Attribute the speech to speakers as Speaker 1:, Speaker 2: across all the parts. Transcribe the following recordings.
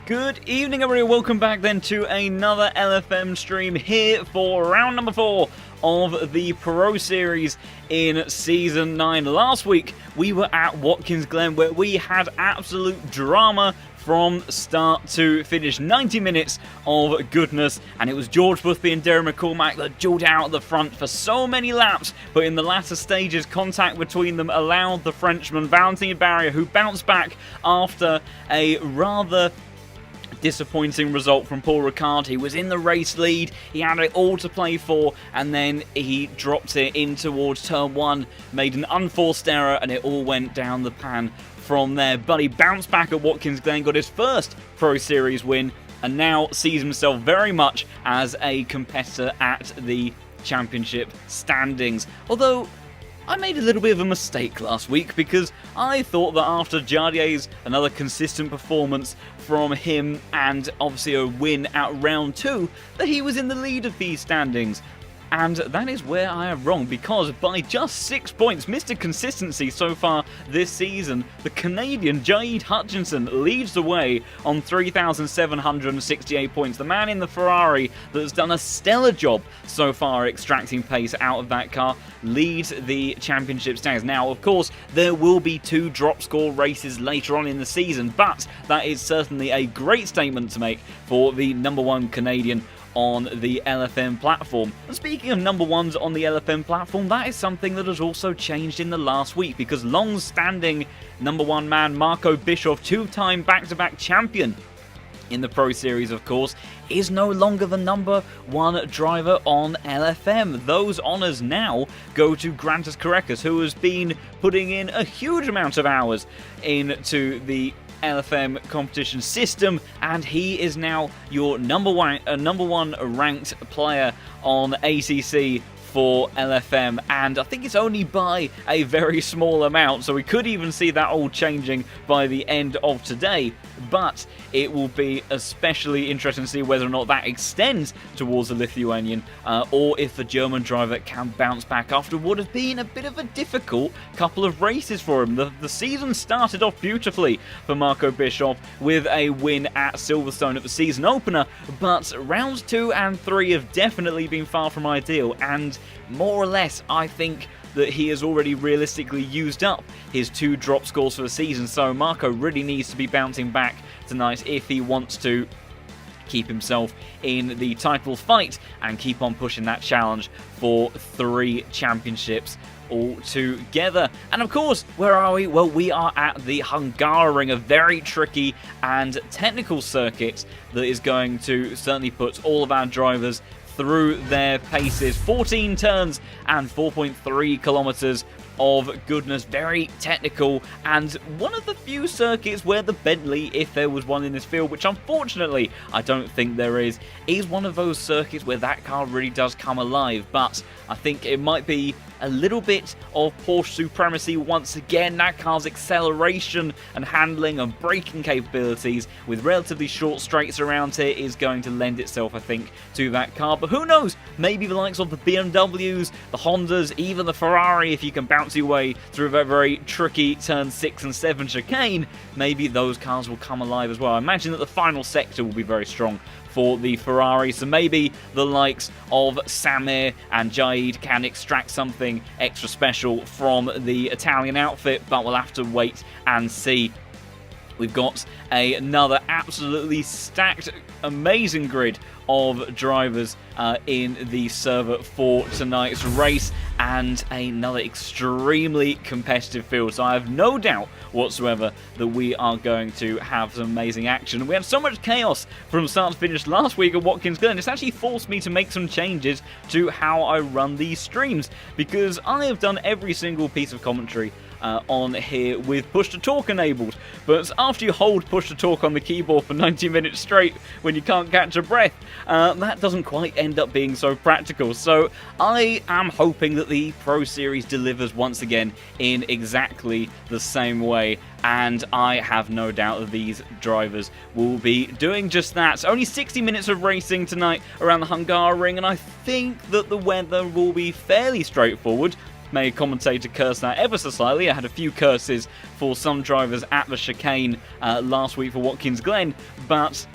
Speaker 1: Good evening, everybody. Welcome back then to another LFM stream here for round number 4 of the Pro Series in Season 9. Last week, we were at Watkins Glen where we had absolute drama from start to finish. 90 minutes of goodness, and it was George Boothby and Darren McCormack that duelled out at the front for so many laps, but in the latter stages, contact between them allowed the Frenchman Valentin Barrier, who bounced back after a rather disappointing result from Paul Ricard. He was in the race lead, he had it all to play for, and then he dropped it in towards turn 1, made an unforced error, and it all went down the pan from there. But he bounced back at Watkins Glen, got his first Pro Series win, and now sees himself very much as a competitor at the championship standings. Although I made a little bit of a mistake last week because I thought that after Jardier's another consistent performance from him and obviously a win at round 2 that he was in the lead of these standings. And that is where I am wrong, because by just 6 points, Mr. Consistency so far this season, the Canadian Jaid Hutchinson leads the way on 3,768 points. The man in the Ferrari that has done a stellar job so far extracting pace out of that car leads the championship standings. Now, of course, there will be 2 drop score races later on in the season, but that is certainly a great statement to make for the number 1 Canadian on the LFM platform. And speaking of number 1s on the LFM platform, that is something that has also changed in the last week, because long-standing number 1 man Marco Bischoff, 2-time back-to-back champion in the Pro Series, of course, is no longer the number 1 driver on LFM. Those honours now go to Grantas Carreras, who has been putting in a huge amount of hours into the LFM competition system, and he is now your number one ranked player on ACC for LFM, and I think it's only by a very small amount, so we could even see that all changing by the end of today. But it will be especially interesting to see whether or not that extends towards the Lithuanian, or if the German driver can bounce back after what has been a bit of a difficult couple of races for him. The season started off beautifully for Marco Bischoff with a win at Silverstone at the season opener, but rounds 2 and 3 have definitely been far from ideal, and more or less I think that he has already realistically used up his 2 drop scores for the season, so Marco really needs to be bouncing back tonight if he wants to keep himself in the title fight and keep on pushing that challenge for 3 championships altogether. And of course, where are we? Well, we are at the Hungaroring, a very tricky and technical circuit that is going to certainly put all of our drivers through their paces. 14 turns and 4.3 kilometers of goodness, very technical, and one of the few circuits where the Bentley, if there was one in this field, which unfortunately I don't think there is one of those circuits where that car really does come alive. But I think it might be a little bit of Porsche supremacy once again. That car's acceleration and handling and braking capabilities with relatively short straights around here is going to lend itself, I think, to that car. But who knows, maybe the likes of the BMWs, the Hondas, even the Ferrari, if you can bounce your way through a very tricky turn 6 and 7 chicane, maybe those cars will come alive as well. I imagine that the final sector will be very strong for the Ferrari, so maybe the likes of Samir and Jaid can extract something extra special from the Italian outfit, but we'll have to wait and see. We've got another absolutely stacked, amazing grid of drivers in the server for tonight's race, and another extremely competitive field. So I have no doubt whatsoever that we are going to have some amazing action. We had so much chaos from start to finish last week at Watkins Glen. It's actually forced me to make some changes to how I run these streams, because I have done every single piece of commentary on here with push to talk enabled, but after you hold push to talk on the keyboard for 90 minutes straight when you can't catch a breath, that doesn't quite end up being so practical. So I am hoping that the Pro Series delivers once again in exactly the same way, and I have no doubt that these drivers will be doing just that. Only 60 minutes of racing tonight around the Hungaroring, and I think that the weather will be fairly straightforward. may a commentator curse that ever so slightly. I had a few curses for some drivers at the chicane last week for Watkins Glen, but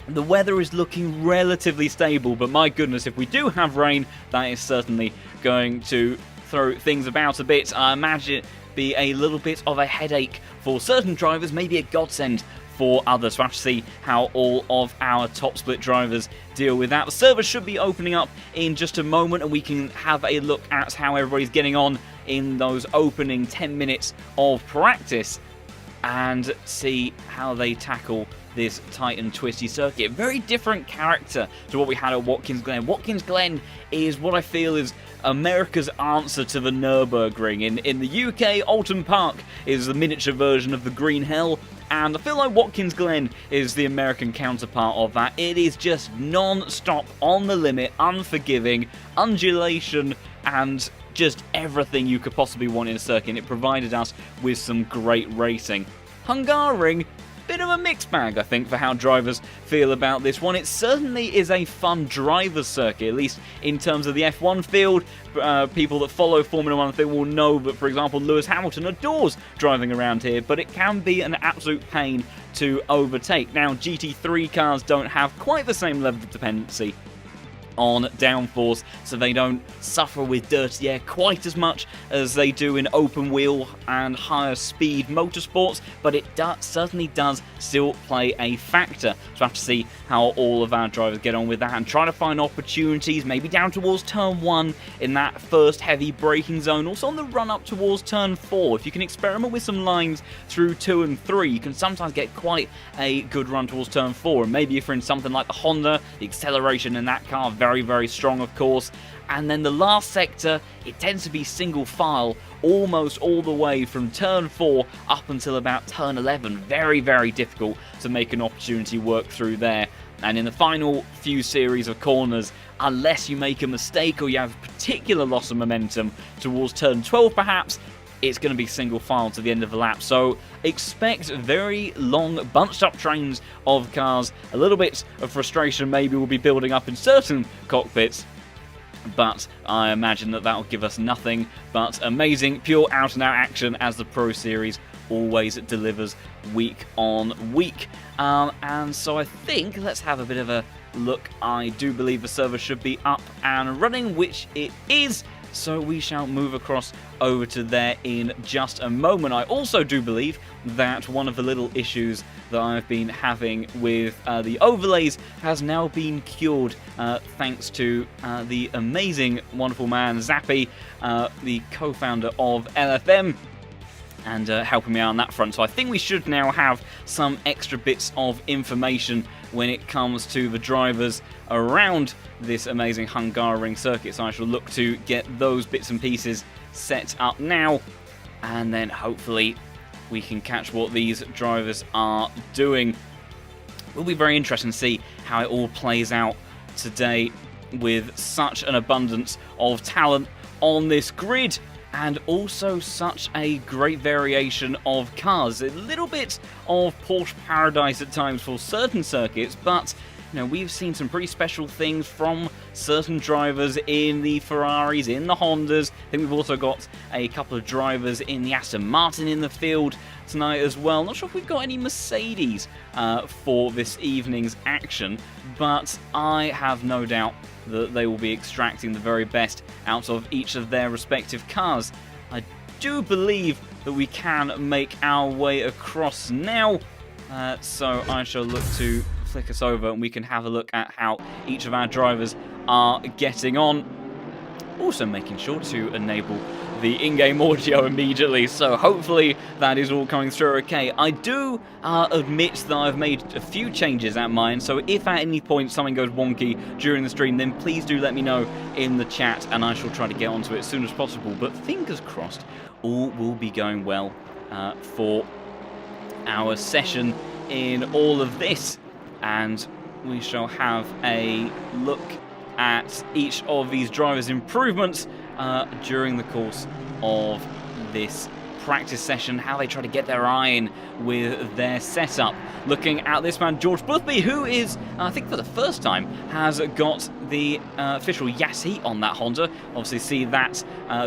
Speaker 1: the weather is looking relatively stable. But my goodness, if we do have rain, that is certainly going to throw things about a bit. I imagine it be a little bit of a headache for certain drivers, maybe a godsend for others. We'll have to see how all of our top split drivers deal with that. The servers should be opening up in just a moment, and we can have a look at how everybody's getting on in those opening 10 minutes of practice and see how they tackle this tight and twisty circuit. Very different character to what we had at Watkins Glen. Watkins Glen is what I feel is America's answer to the Nürburgring. In the UK, Alton Park is the miniature version of the Green Hell, and I feel like Watkins Glen is the American counterpart of that. It is just non-stop, on the limit, unforgiving, undulation, and just everything you could possibly want in a circuit. And it provided us with some great racing. Hungaroring, bit of a mixed bag, I think, for how drivers feel about this one. It certainly is a fun driver's circuit, at least in terms of the F1 field. People that follow Formula 1 will know that, for example, Lewis Hamilton adores driving around here, but it can be an absolute pain to overtake. Now, GT3 cars don't have quite the same level of dependency on downforce, so they don't suffer with dirty air quite as much as they do in open wheel and higher speed motorsports, but it certainly does still play a factor. So we'll have to see how all of our drivers get on with that and try to find opportunities, maybe down towards turn 1 in that first heavy braking zone, also on the run up towards turn 4. If you can experiment with some lines through 2 and 3, you can sometimes get quite a good run towards turn 4. And maybe if you're in something like the Honda, the acceleration in that car very, very strong, of course. And then the last sector, it tends to be single file almost all the way from turn 4 up until about turn 11. Very, very difficult to make an opportunity work through there. And in the final few series of corners, unless you make a mistake or you have a particular loss of momentum towards turn 12 perhaps, it's going to be single file to the end of the lap. So expect very long bunched up trains of cars. A little bit of frustration maybe will be building up in certain cockpits, but I imagine that will give us nothing but amazing, pure out-and-out action as the Pro Series always delivers week on week. And so I think let's have a bit of a look. I do believe the server should be up and running, which it is. So we shall move across over to there in just a moment. I also do believe that one of the little issues that I've been having with the overlays has now been cured thanks to the amazing, wonderful man Zappy, the co-founder of LFM, and helping me out on that front. So I think we should now have some extra bits of information when it comes to the drivers around this amazing Hungaroring circuit. So I shall look to get those bits and pieces set up now, and then hopefully we can catch what these drivers are doing. It will be very interesting to see how it all plays out today with such an abundance of talent on this grid. And also such a great variation of cars. A little bit of Porsche paradise at times for certain circuits, but we've seen some pretty special things from certain drivers in the Ferraris, in the Hondas. I think we've also got a couple of drivers in the Aston Martin in the field tonight as well. Not sure if we've got any Mercedes for this evening's action, but I have no doubt that they will be extracting the very best out of each of their respective cars. I do believe that we can make our way across now, so I shall look to flick us over and we can have a look at how each of our drivers are getting on. Also making sure to enable the in-game audio immediately, so hopefully that is all coming through okay. I do admit that I've made a few changes at mine, so if at any point something goes wonky during the stream, then please do let me know in the chat and I shall try to get onto it as soon as possible. But fingers crossed, all will be going well for our session in all of this, and we shall have a look at each of these drivers' improvements during the course of this practice session, how they try to get their eye in with their setup. Looking at this man, George Boothby, who is, I think for the first time, has got the official Yassi on that Honda. Obviously see that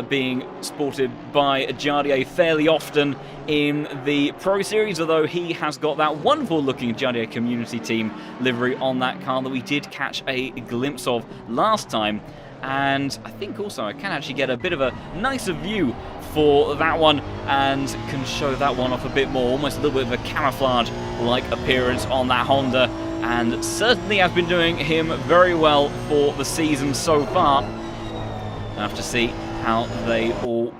Speaker 1: being sported by Jardier fairly often in the Pro Series, although he has got that wonderful looking Jardier Community Team livery on that car that we did catch a glimpse of last time. And I think also I can actually get a bit of a nicer view for that one and can show that one off a bit more, almost a little bit of a camouflage-like appearance on that Honda, and certainly has been doing him very well for the season so far. We'll have to see how they all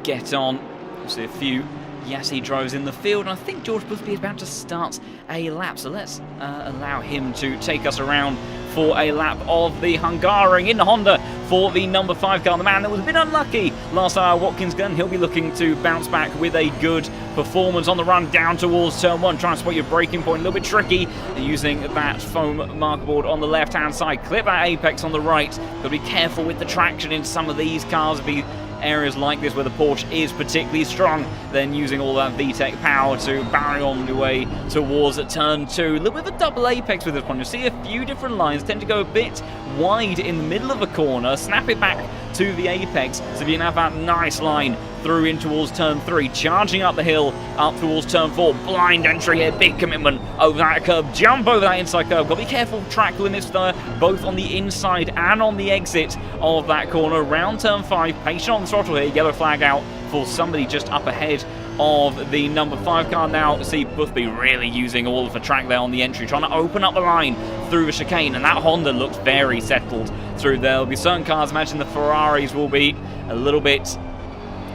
Speaker 1: get on. We'll see a few Yassi drivers in the field, and I think George Boothby is about to start a lap, so let's allow him to take us around for a lap of the Hungaroring in the Honda for the number 5 car. The man that was a bit unlucky last time at Watkins Glen, he'll be looking to bounce back with a good performance on the run down towards turn 1. Trying to spot your braking point, a little bit tricky using that foam marker board on the left hand side. Clip that apex on the right. Got to be careful with the traction in some of these cars. Be areas like this where the Porsche is particularly strong, then using all that VTEC power to barrel on the way towards turn 2. A little bit of a double apex with this one. You'll see a few different lines tend to go a bit wide in the middle of a corner, snap it back to the apex, so you can have that nice line through in towards turn 3, charging up the hill up towards turn 4. Blind entry here, big commitment over that curb, jump over that inside curb. Got to be careful of track limits there, both on the inside and on the exit of that corner. Round turn 5, patient on the throttle here, yellow flag out for somebody just up ahead of the number 5 car. Now see Boothby really using all of the track there on the entry, trying to open up the line through the chicane, and that Honda looks very settled through there. There'll be certain cars, imagine the Ferraris will be a little bit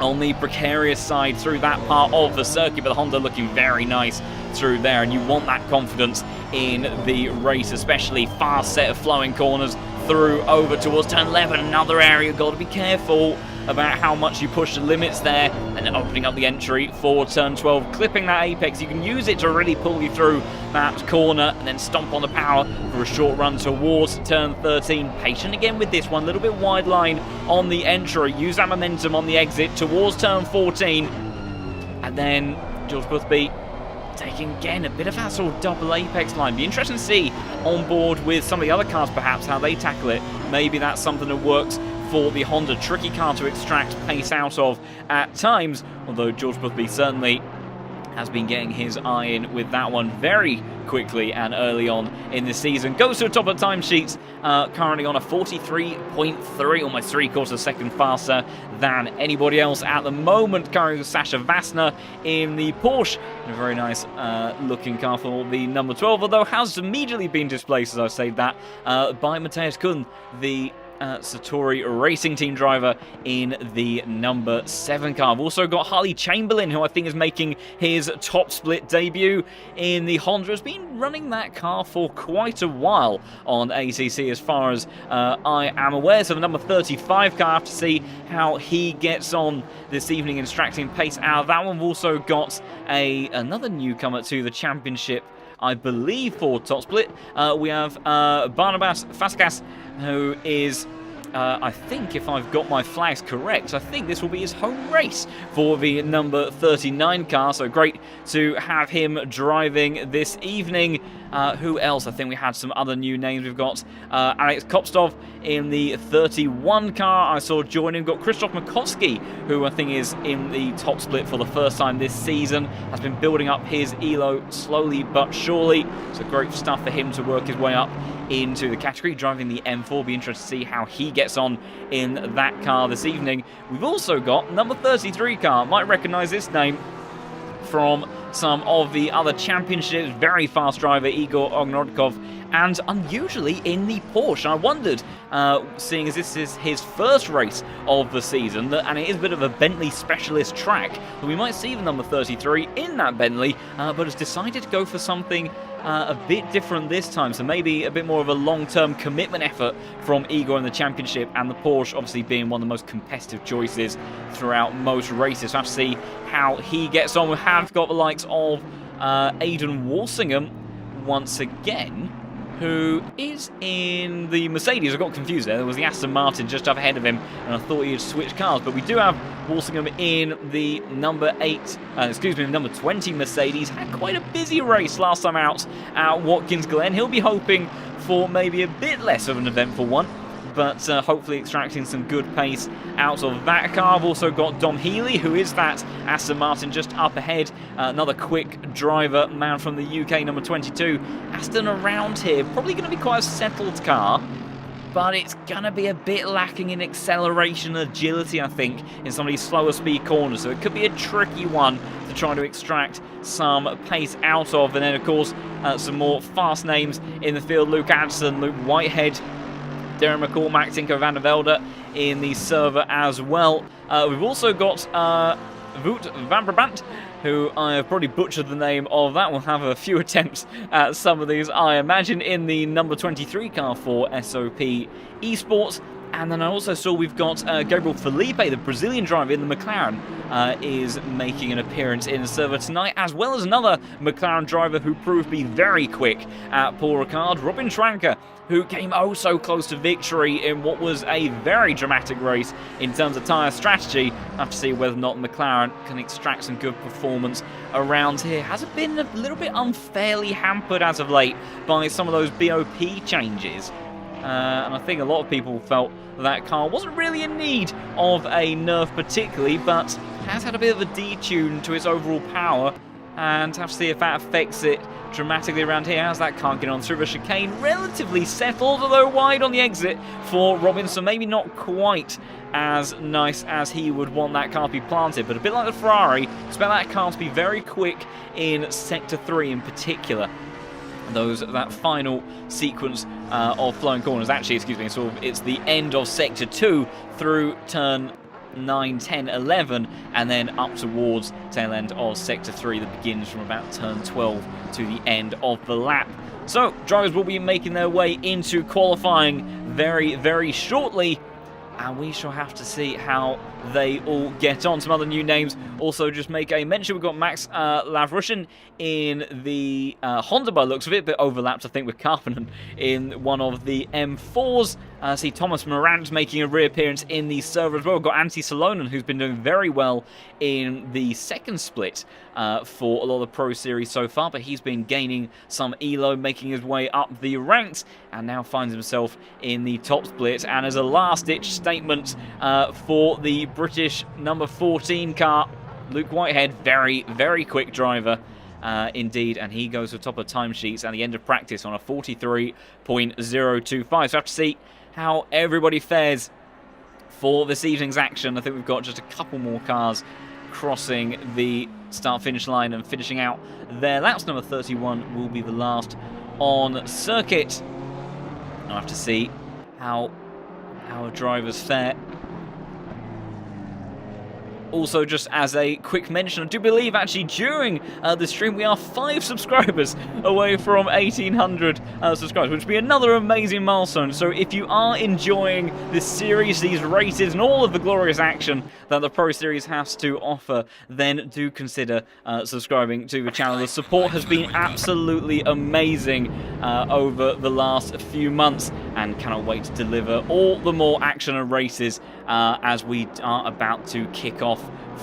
Speaker 1: on the precarious side through that part of the circuit, but the Honda looking very nice through there, and you want that confidence in the race, especially fast set of flowing corners through over towards turn 11. Another area, got to be careful about how much you push the limits there, and then opening up the entry for turn 12, clipping that apex. You can use it to really pull you through that corner and then stomp on the power for a short run towards turn 13. Patient again with this one, a little bit wide line on the entry, use that momentum on the exit towards turn 14, and then George Boothby taking again a bit of that sort of double apex line. Be interesting to see on board with some of the other cars perhaps how they tackle it. Maybe that's something that works for the Honda. Tricky car to extract pace out of at times, although George Boothby certainly has been getting his eye in with that one very quickly and early on in the season. Goes to the top of the timesheets, currently on a 43.3, almost 3/4 second faster than anybody else at the moment. Currently Sasha Vassner in the Porsche, a very nice looking car for the number 12, although has immediately been displaced, as I say that, by Matthias Kuhn, the Satori Racing Team driver in the number 7 car. We've also got Harley Chamberlain, who I think is making his top split debut in the Honda. Has been running that car for quite a while on ACC as far as I am aware. So the number 35 car, I have to see how he gets on this evening, extracting pace out of that one. We've also got another newcomer to the championship, I believe, for top split. We have Barnabas Faskas, who is, I think if I've got my flags correct, I think this will be his home race for the number 39 car, so great to have him driving this evening. Who else? I think we had some other new names. We've got Alex Kopstov in the 31 car I saw joining. Got Krzysztof Makowski, who I think is in the top split for the first time this season. Has been building up his elo slowly but surely. So great stuff for him to work his way up into the category, driving the M4. Be interested to see how he gets on in that car this evening. We've also got number 33 car. Might recognise this name from some of the other championships. Very fast driver Igor Ognodkov, and unusually in the Porsche. I wondered, seeing as this is his first race of the season, and it is a bit of a Bentley specialist track, that we might see the number 33 in that Bentley, but has decided to go for something a bit different this time, so maybe a bit more of a long-term commitment effort from Igor in the championship, and the Porsche obviously being one of the most competitive choices throughout most races. So I have to see how he gets on. We have got the likes of Aidan Walsingham once again, who is in the Mercedes. I got confused there. There was the Aston Martin just up ahead of him, and I thought he had switched cars. But we do have Walsingham in the number 20 Mercedes. Had quite a busy race last time out at Watkins Glen. He'll be hoping for maybe a bit less of an eventful one, but hopefully extracting some good pace out of that car. I've also got Dom Healy, who is that Aston Martin just up ahead. Another quick driver, man from the UK, number 22. Aston around here, probably going to be quite a settled car, but it's going to be a bit lacking in acceleration and agility, I think, in some of these slower speed corners. So it could be a tricky one to try to extract some pace out of. And then, of course, some more fast names in the field. Luke Addison, Luke Whitehead, Darren McCormack, Tinko van der Velde in the server as well. We've also got Wout van Brabant, who I have probably butchered the name of. That will have a few attempts at some of these, I imagine, in the number 23 car for SOP Esports. And then I also saw we've got Gabriel Felipe, the Brazilian driver in the McLaren, is making an appearance in the server tonight, as well as another McLaren driver who proved to be very quick at Paul Ricard, Robin Schwanker, who came oh so close to victory in what was a very dramatic race in terms of tyre strategy. I have to see whether or not McLaren can extract some good performance around here. Has it been a little bit unfairly hampered as of late by some of those BOP changes? And I think a lot of people felt that car wasn't really in need of a nerf particularly, but has had a bit of a detune to its overall power, and have to see if that affects it dramatically around here. How's that car getting on through the chicane? Relatively settled, although wide on the exit for Robinson. Maybe not quite as nice as he would want that car to be planted, but a bit like the Ferrari, expect that car to be very quick in Sector 3 in particular. That final sequence of flowing corners, actually, it's the end of Sector 2 through turn 9, 10, 11, and then up towards tail end of Sector 3 that begins from about turn 12 to the end of the lap. So, drivers will be making their way into qualifying very, very shortly, and we shall have to see how they all get on. Some other new names also just make a mention. We've got Max Lavrushin in the Honda by the looks of it, but overlapped, I think, with Karpinen in one of the M4s. See Thomas Morant making a reappearance in the server as well. We've got Antti Salonen, who's been doing very well in the second split for a lot of the Pro Series so far, but he's been gaining some elo, making his way up the ranks, and now finds himself in the top split. And as a last-ditch statement for the British number 14 car, Luke Whitehead, very, very quick driver indeed, and he goes to the top of timesheets at the end of practice on a 43.025. So I have to see how everybody fares for this evening's action. I think we've got just a couple more cars crossing the start-finish line and finishing out their laps. Number 31 will be the last on circuit. I'll have to see how our drivers fare. Also, just as a quick mention, I do believe actually during the stream we are 5 subscribers away from 1,800 subscribers, which would be another amazing milestone. So if you are enjoying this series, these races, and all of the glorious action that the Pro Series has to offer, then do consider subscribing to the channel. The support has been absolutely amazing over the last few months, and cannot wait to deliver all the more action and races as we are about to kick off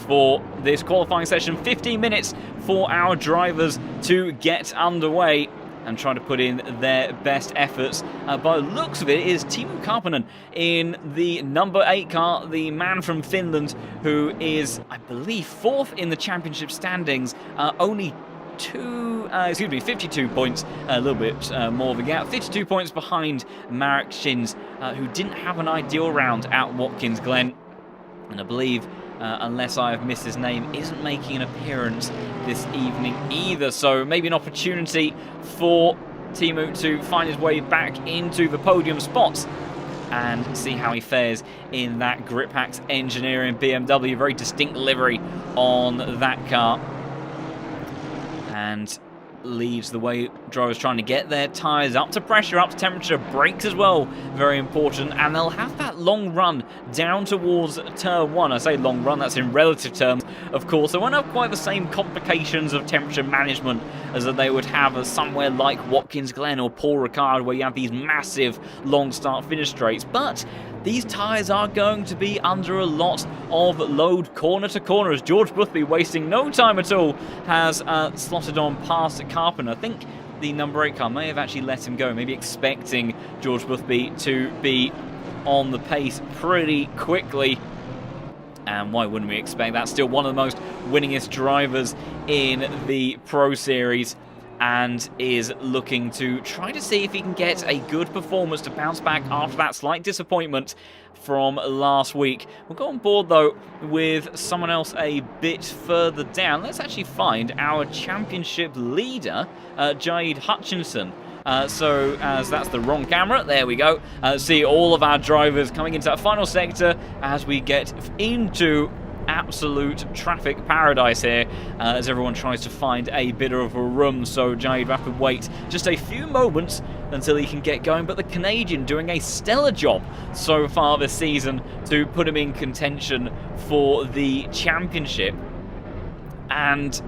Speaker 1: for this qualifying session. 15 minutes for our drivers to get underway and try to put in their best efforts. By the looks of it, is Timo Karpinen in the number 8 car, the man from Finland, who is, I believe, 4th in the championship standings, only 52 points, a little bit more of a gap, 52 points behind Marek Shins, who didn't have an ideal round at Watkins Glen, and I believe, unless I have missed his name, isn't making an appearance this evening either. So maybe an opportunity for Timo to find his way back into the podium spots and see how he fares in that Griphax Engineering BMW. Very distinct livery on that car, and leads the way Drivers trying to get their tyres up to pressure, up to temperature, brakes as well, very important, and they'll have that long run down towards turn 1. I say long run, that's in relative terms, of course. They won't have quite the same complications of temperature management as they would have somewhere like Watkins Glen or Paul Ricard, where you have these massive long start-finish straights, but these tyres are going to be under a lot of load corner to corner, as George Boothby, wasting no time at all, has slotted on past Carpenter. I think the number 8 car may have actually let him go, maybe expecting George Boothby to be on the pace pretty quickly. And why wouldn't we expect that? Still one of the most winningest drivers in the Pro Series, and is looking to try to see if he can get a good performance to bounce back after that slight disappointment from last week. We'll go on board though with someone else a bit further down. Let's actually find our championship leader, Jade Hutchinson. So as that's the wrong camera, there we go. See all of our drivers coming into that final sector as we get into absolute traffic paradise here, as everyone tries to find a bit of a room. So Jade will have to wait just a few moments until he can get going, but the Canadian doing a stellar job so far this season to put him in contention for the championship. And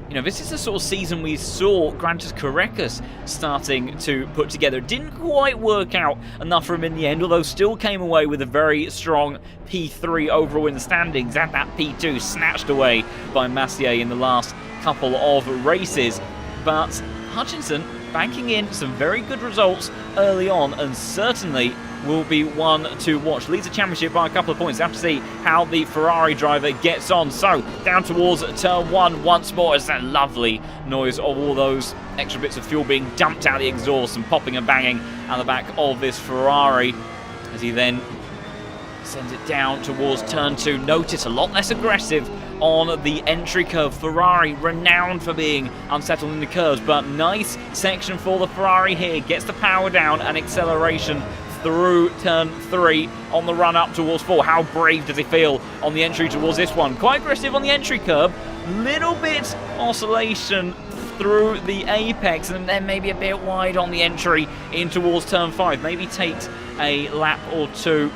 Speaker 1: you know, this is the sort of season we saw Grantis Correcus starting to put together. It didn't quite work out enough for him in the end, although still came away with a very strong P3 overall in the standings, and that P2 snatched away by Massier in the last couple of races. But Hutchinson banking in some very good results early on, and certainly will be one to watch. Leads the championship by a couple of points. Have to see how the Ferrari driver gets on. So down towards turn 1 once more. It's that lovely noise of all those extra bits of fuel being dumped out the exhaust and popping and banging out the back of this Ferrari as he then sends it down towards turn 2. Notice a lot less aggressive on the entry curve. Ferrari renowned for being unsettled in the curves, but nice section for the Ferrari here. Gets the power down and acceleration through turn 3 on the run up towards 4. How brave does he feel on the entry towards this one? Quite aggressive on the entry curve. Little bit oscillation through the apex, and then maybe a bit wide on the entry in towards turn 5. Maybe takes a lap or two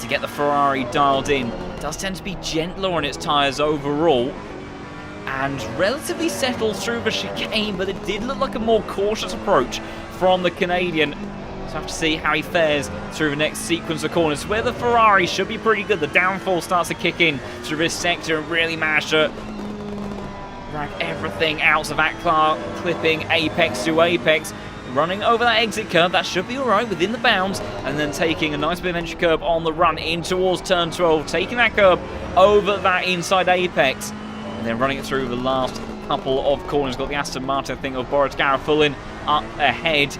Speaker 1: to get the Ferrari dialed in. It does tend to be gentler on its tyres overall, and relatively settled through the chicane, but it did look like a more cautious approach from the Canadian. So have to see how he fares through the next sequence of corners, where the Ferrari should be pretty good. The downfall starts to kick in through this sector and really manage to drag everything out of that car, clipping apex to apex. Running over that exit curve, that should be alright within the bounds, and then taking a nice bit of entry curve on the run in towards turn 12, taking that curve over that inside apex, and then running it through the last couple of corners. Got the Aston Martin thing of Boris Garofulin up ahead.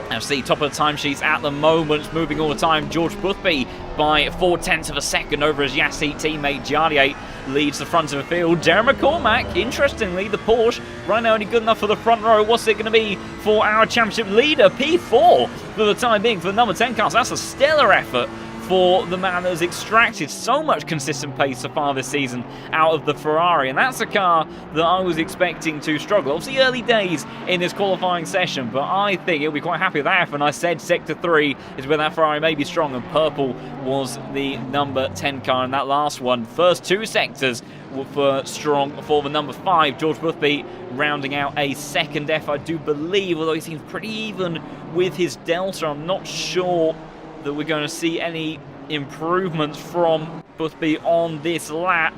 Speaker 1: Now see, top of the timesheets at the moment, moving all the time. George Boothby by 0.4 of a second over his Yassi teammate Jardier leads the front of the field. Darren McCormack, interestingly, the Porsche, right now only good enough for the front row. What's it going to be for our championship leader? P4 for the time being for the number 10 car. So that's a stellar effort for the man that has extracted so much consistent pace so far this season out of the Ferrari. And that's a car that I was expecting to struggle. Obviously early days in this qualifying session, but I think he'll be quite happy with that. And I said Sector 3 is where that Ferrari may be strong, and purple was the number 10 car in that last one. First 2 sectors were strong for the number 5, George Boothby, rounding out a second effort, I do believe, although he seems pretty even with his delta. I'm not sure that we're going to see any improvements from Boothby on this lap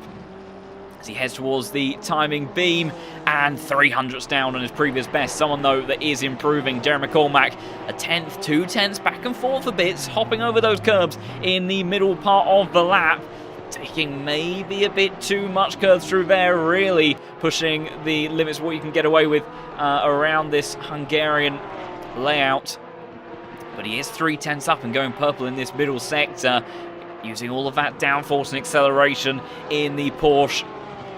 Speaker 1: as he heads towards the timing beam, and 300ths down on his previous best. Someone though that is improving, Darren McCormack, a 10th, 2 tenths back and forth a bit, hopping over those curbs in the middle part of the lap, taking maybe a bit too much curves through there, really pushing the limits of what you can get away with around this Hungarian layout. But he is 3 tenths up and going purple in this middle sector, using all of that downforce and acceleration in the Porsche.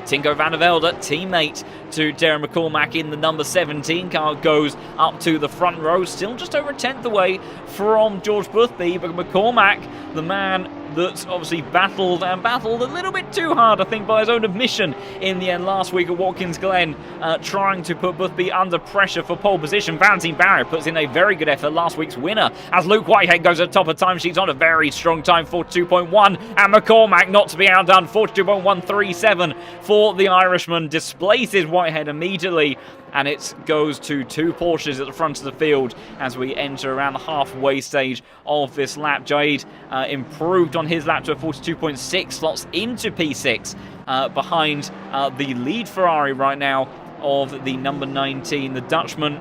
Speaker 1: Tinko van der Velde, teammate to Darren McCormack in the number 17 car, goes up to the front row, still just over a tenth away from George Boothby, but McCormack, the man that's obviously battled a little bit too hard, I think, by his own admission in the end last week at Watkins Glen, trying to put Boothby under pressure for pole position. Valentin Barrier puts in a very good effort, last week's winner, as Luke Whitehead goes at the top of timesheets on a very strong time, 42.1, and McCormack, not to be outdone, 42.137 for the Irishman, displaces Whitehead immediately, and it goes to 2 Porsches at the front of the field as we enter around the halfway stage of this lap. Jaid improved on his lap to a 42.6, slots into P6 behind the lead Ferrari right now of the number 19, the Dutchman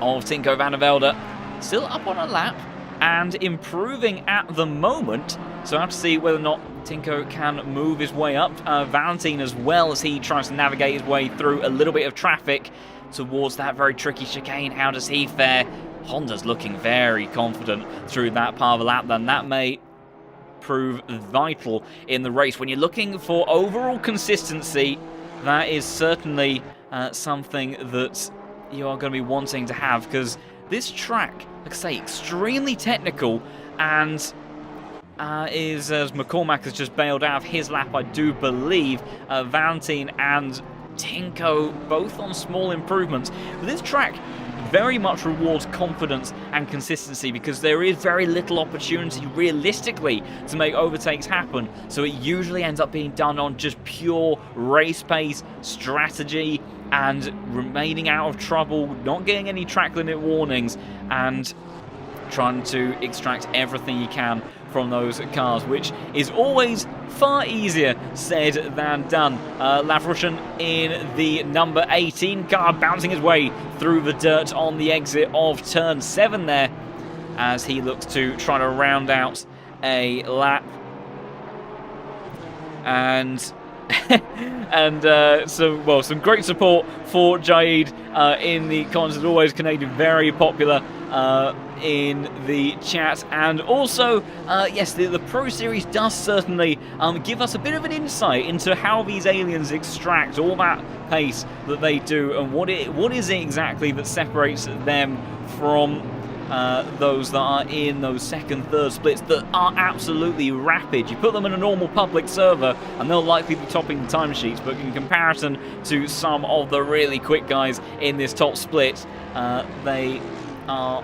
Speaker 1: of Tinko van der Velde, still up on a lap and improving at the moment. So I have to see whether or not Tinko can move his way up. Valentin as well, as he tries to navigate his way through a little bit of traffic towards that very tricky chicane. How does he fare? Honda's looking very confident through that part of the lap. Then that may prove vital in the race. When you're looking for overall consistency, that is certainly something that you are going to be wanting to have, because this track, like I say, extremely technical, and as McCormack has just bailed out of his lap, I do believe. Valentin and Tinko both on small improvements. But this track very much rewards confidence and consistency, because there is very little opportunity realistically to make overtakes happen. So it usually ends up being done on just pure race pace, strategy, and remaining out of trouble, not getting any track limit warnings, and trying to extract everything you can from those cars, which is always far easier said than done. Lavrushin in the number 18 car, bouncing his way through the dirt on the exit of turn 7 there, as he looks to try to round out a lap. And some great support for Jaid in the corners. As always, Canadian, very popular in the chat. And also, yes, the Pro Series does certainly give us a bit of an insight into how these aliens extract all that pace that they do, and what is it exactly that separates them from those that are in those second, third splits that are absolutely rapid. You put them in a normal public server and they'll likely be topping the timesheets, but in comparison to some of the really quick guys in this top split, they are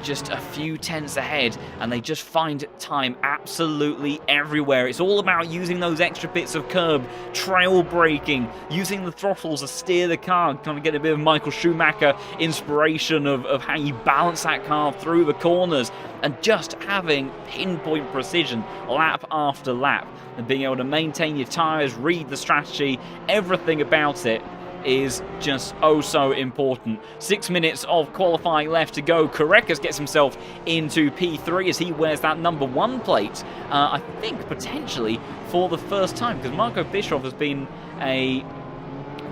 Speaker 1: just a few tenths ahead, and they just find time absolutely everywhere. It's all about using those extra bits of curb, trail braking, using the throttles to steer the car, kind of get a bit of Michael Schumacher inspiration of how you balance that car through the corners, and just having pinpoint precision lap after lap, and being able to maintain your tyres, read the strategy, everything about it is just oh so important. 6 minutes of qualifying left to go. Korekis gets himself into P3 as he wears that number 1 plate, I think potentially for the first time, because Marco Bischoff has been a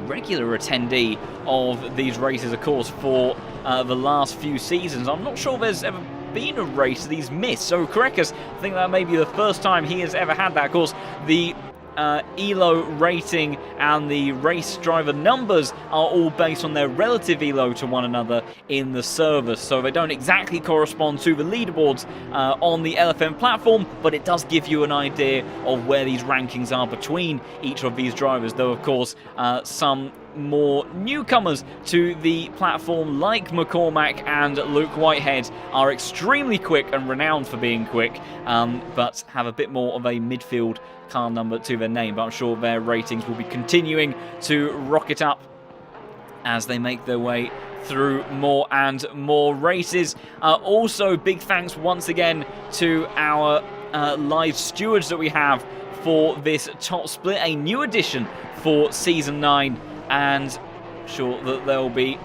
Speaker 1: regular attendee of these races, of course, for the last few seasons. I'm not sure there's ever been a race that he's missed, so Korekis, I think that may be the first time he has ever had that. Of course, the ELO rating and the race driver numbers are all based on their relative ELO to one another in the service, so they don't exactly correspond to the leaderboards on the LFM platform, but it does give you an idea of where these rankings are between each of these drivers, though of course some more newcomers to the platform like McCormack and Luke Whitehead are extremely quick and renowned for being quick, but have a bit more of a midfield car number to their name. But I'm sure their ratings will be continuing to rocket up as they make their way through more and more races. Also, big thanks once again to our live stewards that we have for this top split, a new addition for Season 9, and I'm sure that they'll be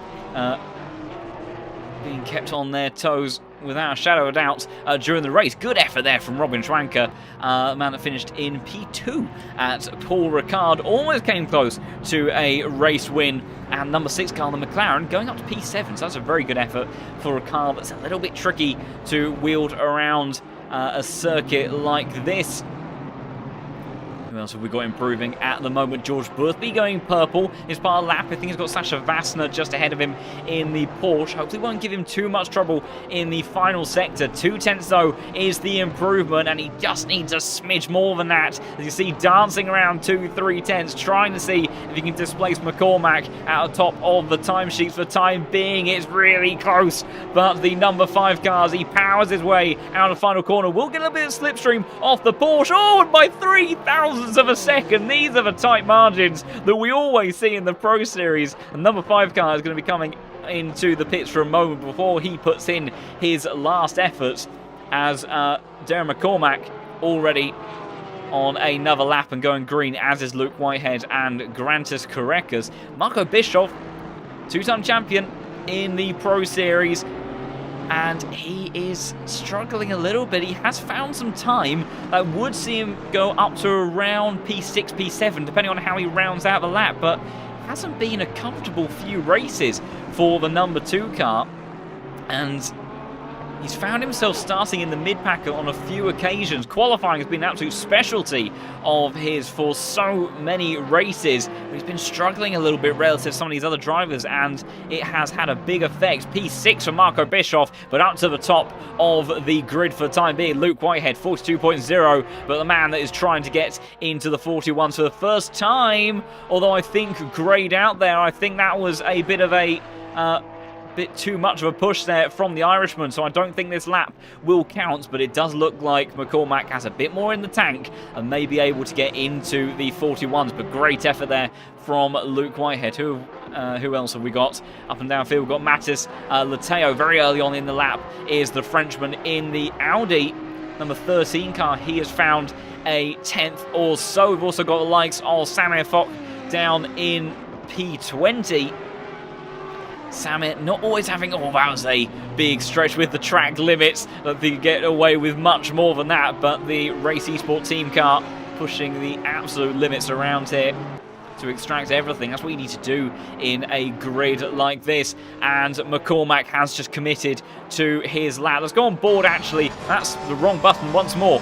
Speaker 1: being kept on their toes without a shadow of doubt during the race. Good effort there from Robin Schwanker, the man that finished in P2 at Paul Ricard. Almost came close to a race win. And number 6 car, the McLaren, going up to P7. So that's a very good effort for a car that's a little bit tricky to wield around a circuit like this. Who else have we got improving at the moment? George Boothby going purple is part of the lap. I think he's got Sasha Vassner just ahead of him in the Porsche. Hopefully won't give him too much trouble in the final sector. 2/10 though is the improvement, and he just needs a smidge more than that. As you see, dancing around 2-3/10, trying to see if he can displace McCormack at the top of the timesheets. For the time being, it's really close, but the number 5 car, as he powers his way out of the final corner, will get a bit of slipstream off the Porsche. Oh, and by 3,000 of a second. These are the tight margins that we always see in the Pro Series. The number 5 car is going to be coming into the pits for a moment before he puts in his last efforts, as Darren McCormack already on another lap and going green, as is Luke Whitehead and Grantis Korekas. Marco Bischoff, 2-time champion in the Pro Series, and he is struggling a little bit. He has found some time that would see him go up to around P6, P7, depending on how he rounds out the lap, but hasn't been a comfortable few races for the number 2 car, and he's found himself starting in the mid-pack on a few occasions. Qualifying has been an absolute specialty of his for so many races. But he's been struggling a little bit relative to some of these other drivers, and it has had a big effect. P6 for Marco Bischoff, but up to the top of the grid for the time being. Luke Whitehead, 42.0, but the man that is trying to get into the 41s for the first time. Although I think grayed out there, I think that was a bit of a bit too much of a push there from the Irishman, so I don't think this lap will count, but it does look like McCormack has a bit more in the tank and may be able to get into the 41s, but great effort there from Luke Whitehead. Who else have we got up and downfield? We've got Mattis Lateo very early on in the lap is the Frenchman in the Audi number 13 car. He has found a 10th or so. We've also got the likes of Samir Fock down in P20. Samit not always having, oh, that was a big stretch with the track limits, that they get away with much more than that, but the Race Esport team car pushing the absolute limits around here to extract everything. That's what you need to do in a grid like this, and McCormack has just committed to his lap. Let's go on board, actually. That's the wrong button once more.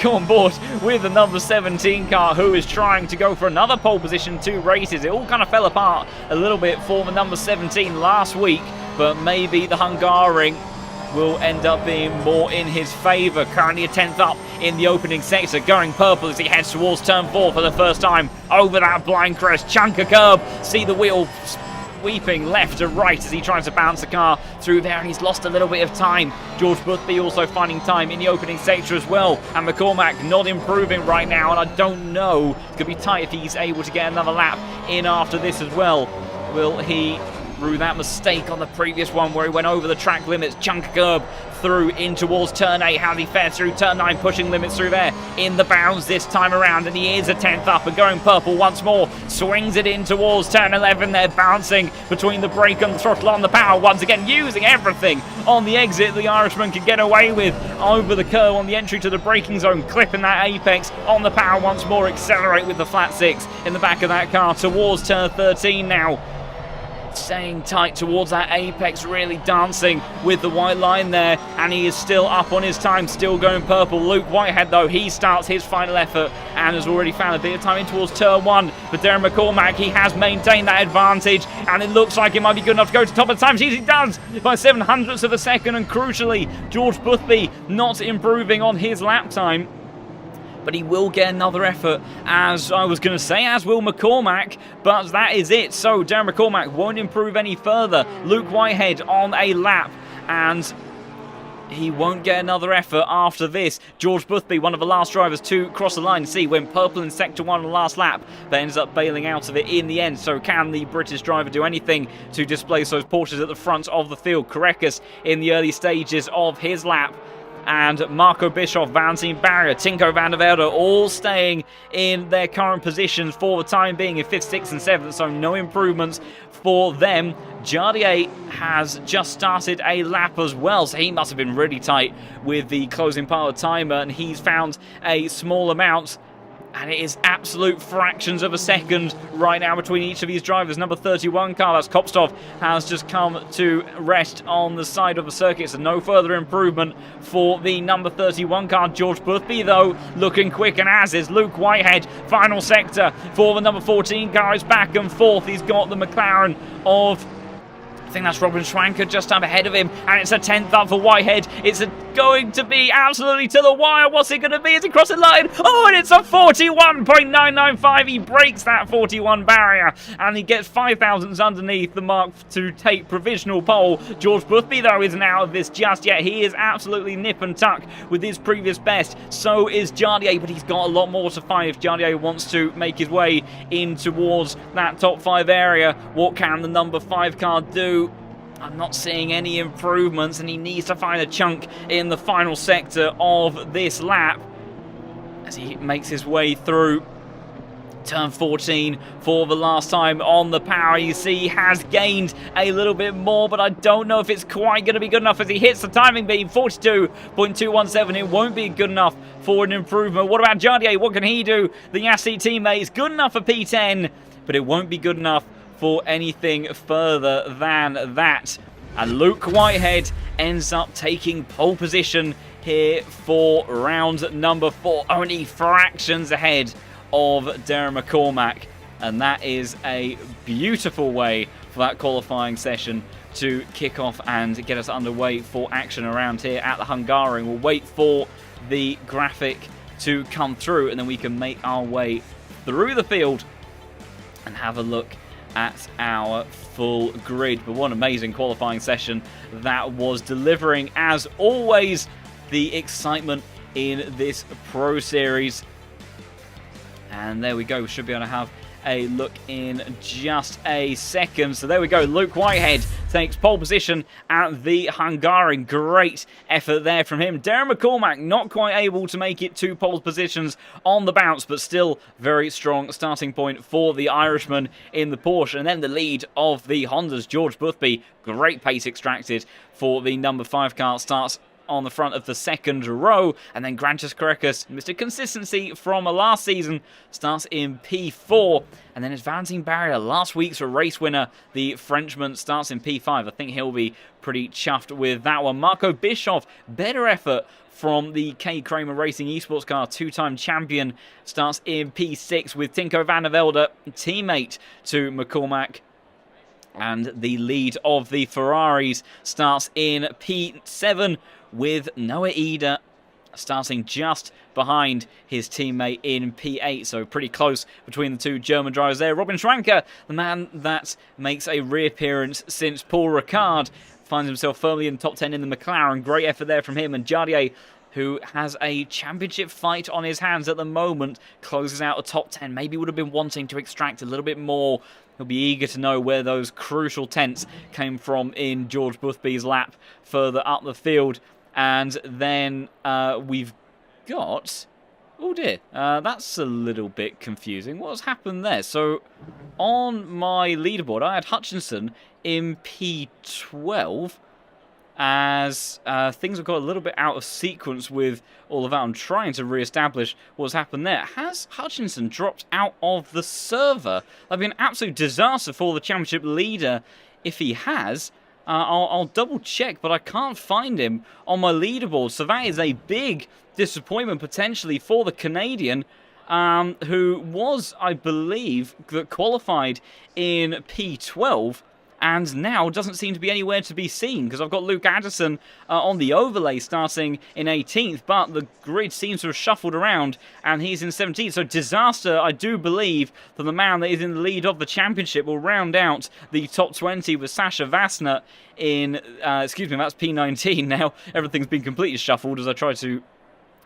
Speaker 1: Go on board with the number 17 car, who is trying to go for another pole position 2 races. It all kind of fell apart a little bit for the number 17 last week, but maybe the Hungaroring will end up being more in his favour. Currently a 10th up in the opening sector, going purple as he heads towards turn 4 for the first time over that blind crest. Chunk of curb, see the wheel sweeping left to right as he tries to bounce the car through there, and he's lost a little bit of time. George Boothby also finding time in the opening sector as well, and McCormack not improving right now, and I don't know, it's going to be tight if he's able to get another lap in after this as well. Will he, through that mistake on the previous one where he went over the track limits, chunk curb through in towards turn 8, how he fared through turn 9, pushing limits through there in the bounds this time around, and he is a 10th up and going purple once more, swings it in towards turn 11 there, bouncing between the brake and the throttle on the power, once again using everything on the exit the Irishman can get away with over the curve on the entry to the braking zone, clipping that apex on the power once more, accelerate with the flat 6 in the back of that car towards turn 13 now. Staying tight towards that apex, really dancing with the white line there, and he is still up on his time, still going purple. Luke Whitehead, though, he starts his final effort and has already found a bit of time in towards turn 1. But Darren McCormack, he has maintained that advantage, and it looks like it might be good enough to go to top of the time. He does by 700ths of a second, and crucially, George Boothby not improving on his lap time. But he will get another effort, as I was going to say, as will McCormack, but that is it. So Darren McCormack won't improve any further. Luke Whitehead on a lap, and he won't get another effort after this. George Boothby, one of the last drivers to cross the line. See, went purple in sector 1 on the last lap, but ends up bailing out of it in the end. So can the British driver do anything to displace those Porsches at the front of the field? Korekas in the early stages of his lap, and Marco Bischoff, Valentin Barrier, Tinko van der Velde all staying in their current positions for the time being in 5th, 6th and 7th, so no improvements for them. Jardier has just started a lap as well, so he must have been really tight with the closing part of the timer, and he's found a small amount And it is absolute fractions of a second right now between each of these drivers. Number 31 car, that's Kopstov, has just come to rest on the side of the circuit. So no further improvement for the number 31 car. George Boothby, though, looking quick, and as is Luke Whitehead. Final sector for the number 14 car. It's back and forth. He's got the McLaren of... I think that's Robin Schwanker just up ahead of him, and it's a 10th up for Whitehead. It's going to be absolutely to the wire. What's it going to be as he crosses the line? Oh, and it's a 41.995. He breaks that 41 barrier, and he gets 5 thousandths underneath the mark to take provisional pole. George Boothby, though, isn't out of this just yet. He is absolutely nip and tuck with his previous best. So is Jardier, but he's got a lot more to find if Jardier wants to make his way in towards that top 5 area. What can the number 5 car do? I'm not seeing any improvements, and he needs to find a chunk in the final sector of this lap as he makes his way through turn 14 for the last time on the power. You see he has gained a little bit more, but I don't know if it's quite going to be good enough as he hits the timing beam, 42.217. It won't be good enough for an improvement. What about Jardier? What can he do? The Yassi teammate is good enough for P10, but it won't be good enough for anything further than that. And Luke Whitehead ends up taking pole position here for round number 4, only fractions ahead of Darren McCormack. And that is a beautiful way for that qualifying session to kick off and get us underway for action around here at the Hungaroring. We'll wait for the graphic to come through, and then we can make our way through the field and have a look at our full grid. But what an amazing qualifying session that was, delivering as always the excitement in this Pro Series. And there we go, we should be able to have a look in just a second. So there we go, Luke Whitehead takes pole position at the Hungaroring. Great effort there from him. Darren McCormack not quite able to make it 2 pole positions on the bounce, but still very strong starting point for the Irishman in the Porsche. And then the lead of the Hondas, George Boothby, great pace extracted for the number 5 car, starts on the front of the second row, and then Grantis Korekis, Mr. Consistency from last season, starts in P4, and then it's Valentin Barrier, last week's race winner, the Frenchman, starts in P5. I think he'll be pretty chuffed with that one. Marco Bischoff, better effort from the K. Kramer Racing Esports car, 2-time champion, starts in P6 with Tinko van der Velde, teammate to McCormack. And the lead of the Ferraris starts in P7 with Noah Eder starting just behind his teammate in P8. So pretty close between the 2 German drivers there. Robin Schwanker, the man that makes a reappearance since Paul Ricard, finds himself firmly in the top 10 in the McLaren. Great effort there from him. And Jardier, who has a championship fight on his hands at the moment, closes out a top 10. Maybe would have been wanting to extract a little bit more. He'll be eager to know where those crucial tenths came from in George Boothby's lap further up the field. And then we've got... Oh dear, that's a little bit confusing. What's happened there? So on my leaderboard, I had Hutchinson in P12, as things have got a little bit out of sequence with all of that. I'm trying to re-establish what's happened there. Has Hutchinson dropped out of the server? That'd be an absolute disaster for the championship leader if he has. I'll double check, but I can't find him on my leaderboard. So that is a big disappointment potentially for the Canadian, who was, I believe, qualified in P12. And now doesn't seem to be anywhere to be seen, because I've got Luke Addison on the overlay starting in 18th, but the grid seems to have shuffled around, and he's in 17th. So disaster, I do believe, for the man that is in the lead of the championship. Will round out the top 20 with Sasha Vassner in, excuse me, that's P19 now. Everything's been completely shuffled as I try to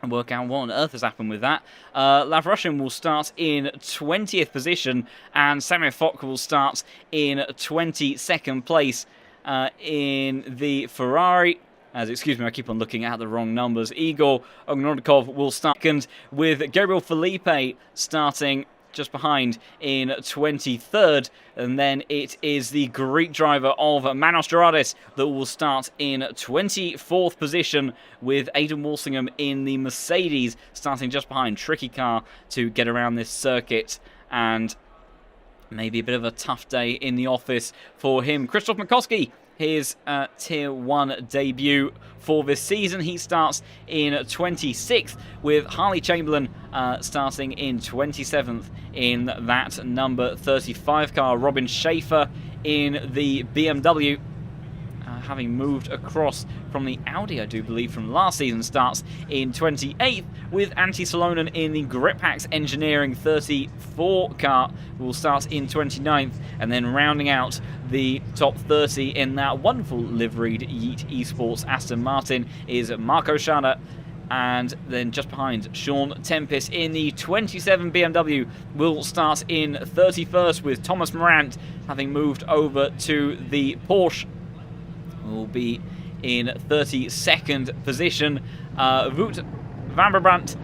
Speaker 1: work out what on earth has happened with that. Lavrushin will start in 20th position, and Samuel Fock will start in 22nd place in the Ferrari. Excuse me, I keep on looking at the wrong numbers. Igor Ognornikov will start second, with Gabriel Felipe starting just behind in 23rd. And then it is the Greek driver of Manos Gerardis that will start in 24th position, with Aidan Walsingham in the Mercedes starting just behind. Tricky car to get around this circuit, and maybe a bit of a tough day in the office for him. Krzysztof Makowski, his Tier 1 debut for this season. He starts in 26th, with Harley Chamberlain starting in 27th in that number 35 car. Robin Schaefer in the BMW, having moved across from the Audi, I do believe, from last season, starts in 28th, with Antti Salonen in the Grippax Engineering 34 car, will start in 29th, and then rounding out the top 30 in that wonderful liveried Yeet Esports Aston Martin is Marco Schada. And then just behind, Sean Tempest in the 27 BMW will start in 31st, with Thomas Morant, having moved over to the Porsche, will be in 32nd position. Wout van Brabant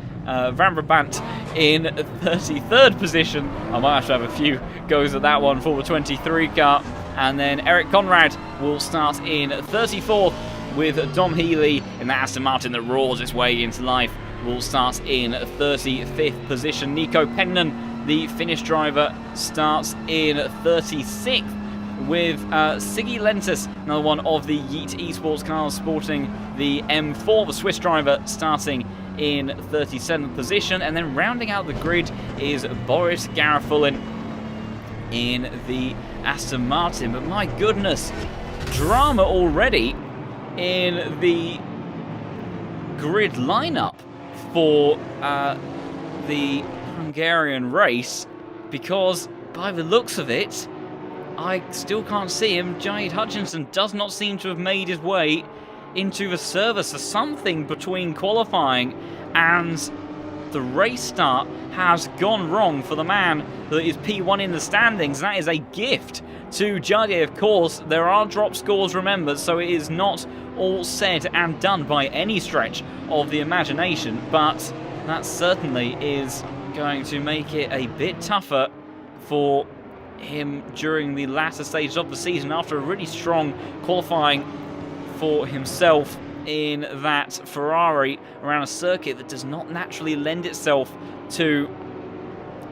Speaker 1: in 33rd position. I might have to have a few goes at that one for the 23 car. And then Eric Conrad will start in 34th, with Dom Healy in the Aston Martin that roars its way into life, will start in 35th position. Nico Penman, the Finnish driver, starts in 36th, with Siggy Lentus, another one of the Yeet Esports cars sporting the M4, the Swiss driver, starting in 37th position. And then rounding out the grid is Boris Garafulin in the Aston Martin. But my goodness, drama already in the grid lineup for the Hungarian race, because by the looks of it, I still can't see him. Jade Hutchinson does not seem to have made his way into the service. So something between qualifying and the race start has gone wrong for the man that is P1 in the standings. That is a gift to Jardier, of course. There are drop scores, remember, so it is not all said and done by any stretch of the imagination, but that certainly is going to make it a bit tougher for him during the latter stages of the season, after a really strong qualifying for himself in that Ferrari around a circuit that does not naturally lend itself to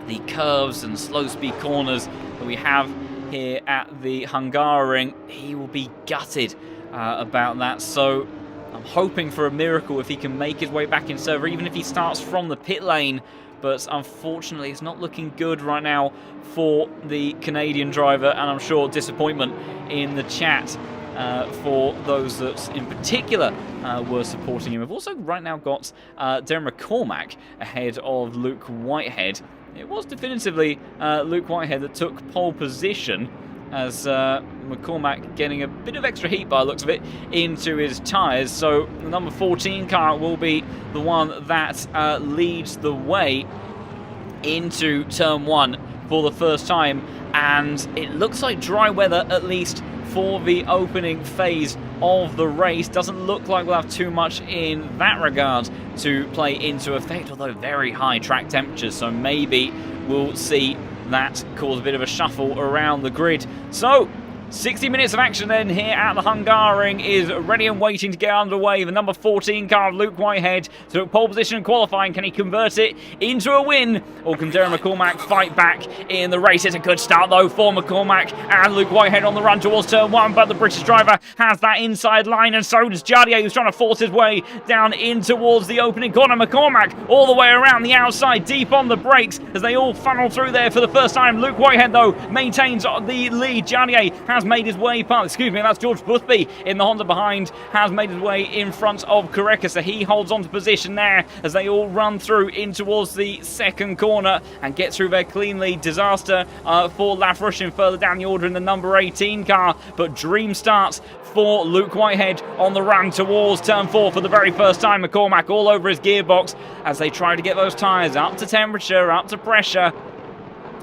Speaker 1: the curves and slow speed corners that we have here at the Hungaroring. He will be gutted about that, so I'm hoping for a miracle if he can make his way back in server, even if he starts from the pit lane. But unfortunately, it's not looking good right now for the Canadian driver, and I'm sure disappointment in the chat for those that in particular were supporting him. We've also right now got Darren McCormack ahead of Luke Whitehead. It was definitively Luke Whitehead that took pole position, as McCormack getting a bit of extra heat by the looks of it into his tyres. So the number 14 car will be the one that leads the way into turn 1 for the first time, and it looks like dry weather, at least for the opening phase of the race. Doesn't look like we'll have too much in that regard to play into effect, although very high track temperatures, so maybe we'll see that cause a bit of a shuffle around the grid. So 60 minutes of action then here at the Hungaroring is ready and waiting to get underway. The number 14 car of Luke Whitehead took pole position in qualifying. Can he convert it into a win, or can Darren McCormack fight back in the race? It's a good start though for McCormack, and Luke Whitehead on the run towards turn 1, but the British driver has that inside line, and so does Jardier, who's trying to force his way down in towards the opening corner. McCormack all the way around the outside, deep on the brakes as they all funnel through there for the first time. Luke Whitehead though maintains the lead. Jardier has made his way past, that's George Boothby in the Honda behind, has made his way in front of Koreka, so he holds on to position there as they all run through in towards the second corner and get through there cleanly. Disaster for Lafrushin further down the order in the number 18 car, but dream starts for Luke Whitehead on the run towards turn 4 for the very first time. McCormack all over his gearbox as they try to get those tyres up to temperature, up to pressure,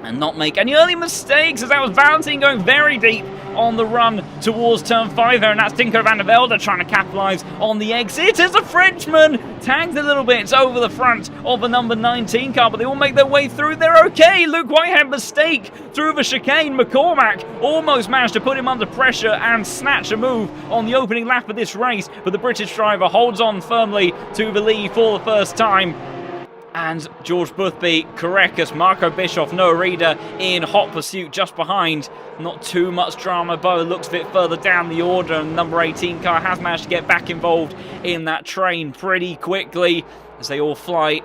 Speaker 1: and not make any early mistakes, as that was Valentin going very deep on the run towards turn 5 there, and that's Dinko van der Velde trying to capitalise on the exit as a Frenchman tagged a little bit over the front of the number 19 car, but they all make their way through. They're okay. Luke Whitehead mistake through the chicane. McCormack almost managed to put him under pressure and snatch a move on the opening lap of this race, but the British driver holds on firmly to the lead for the first time. And George Boothby, Karekas, Marco Bischoff, Noah Reeder in hot pursuit just behind. Not too much drama, by the looks of it, further down the order. And number 18 car has managed to get back involved in that train pretty quickly as they all fly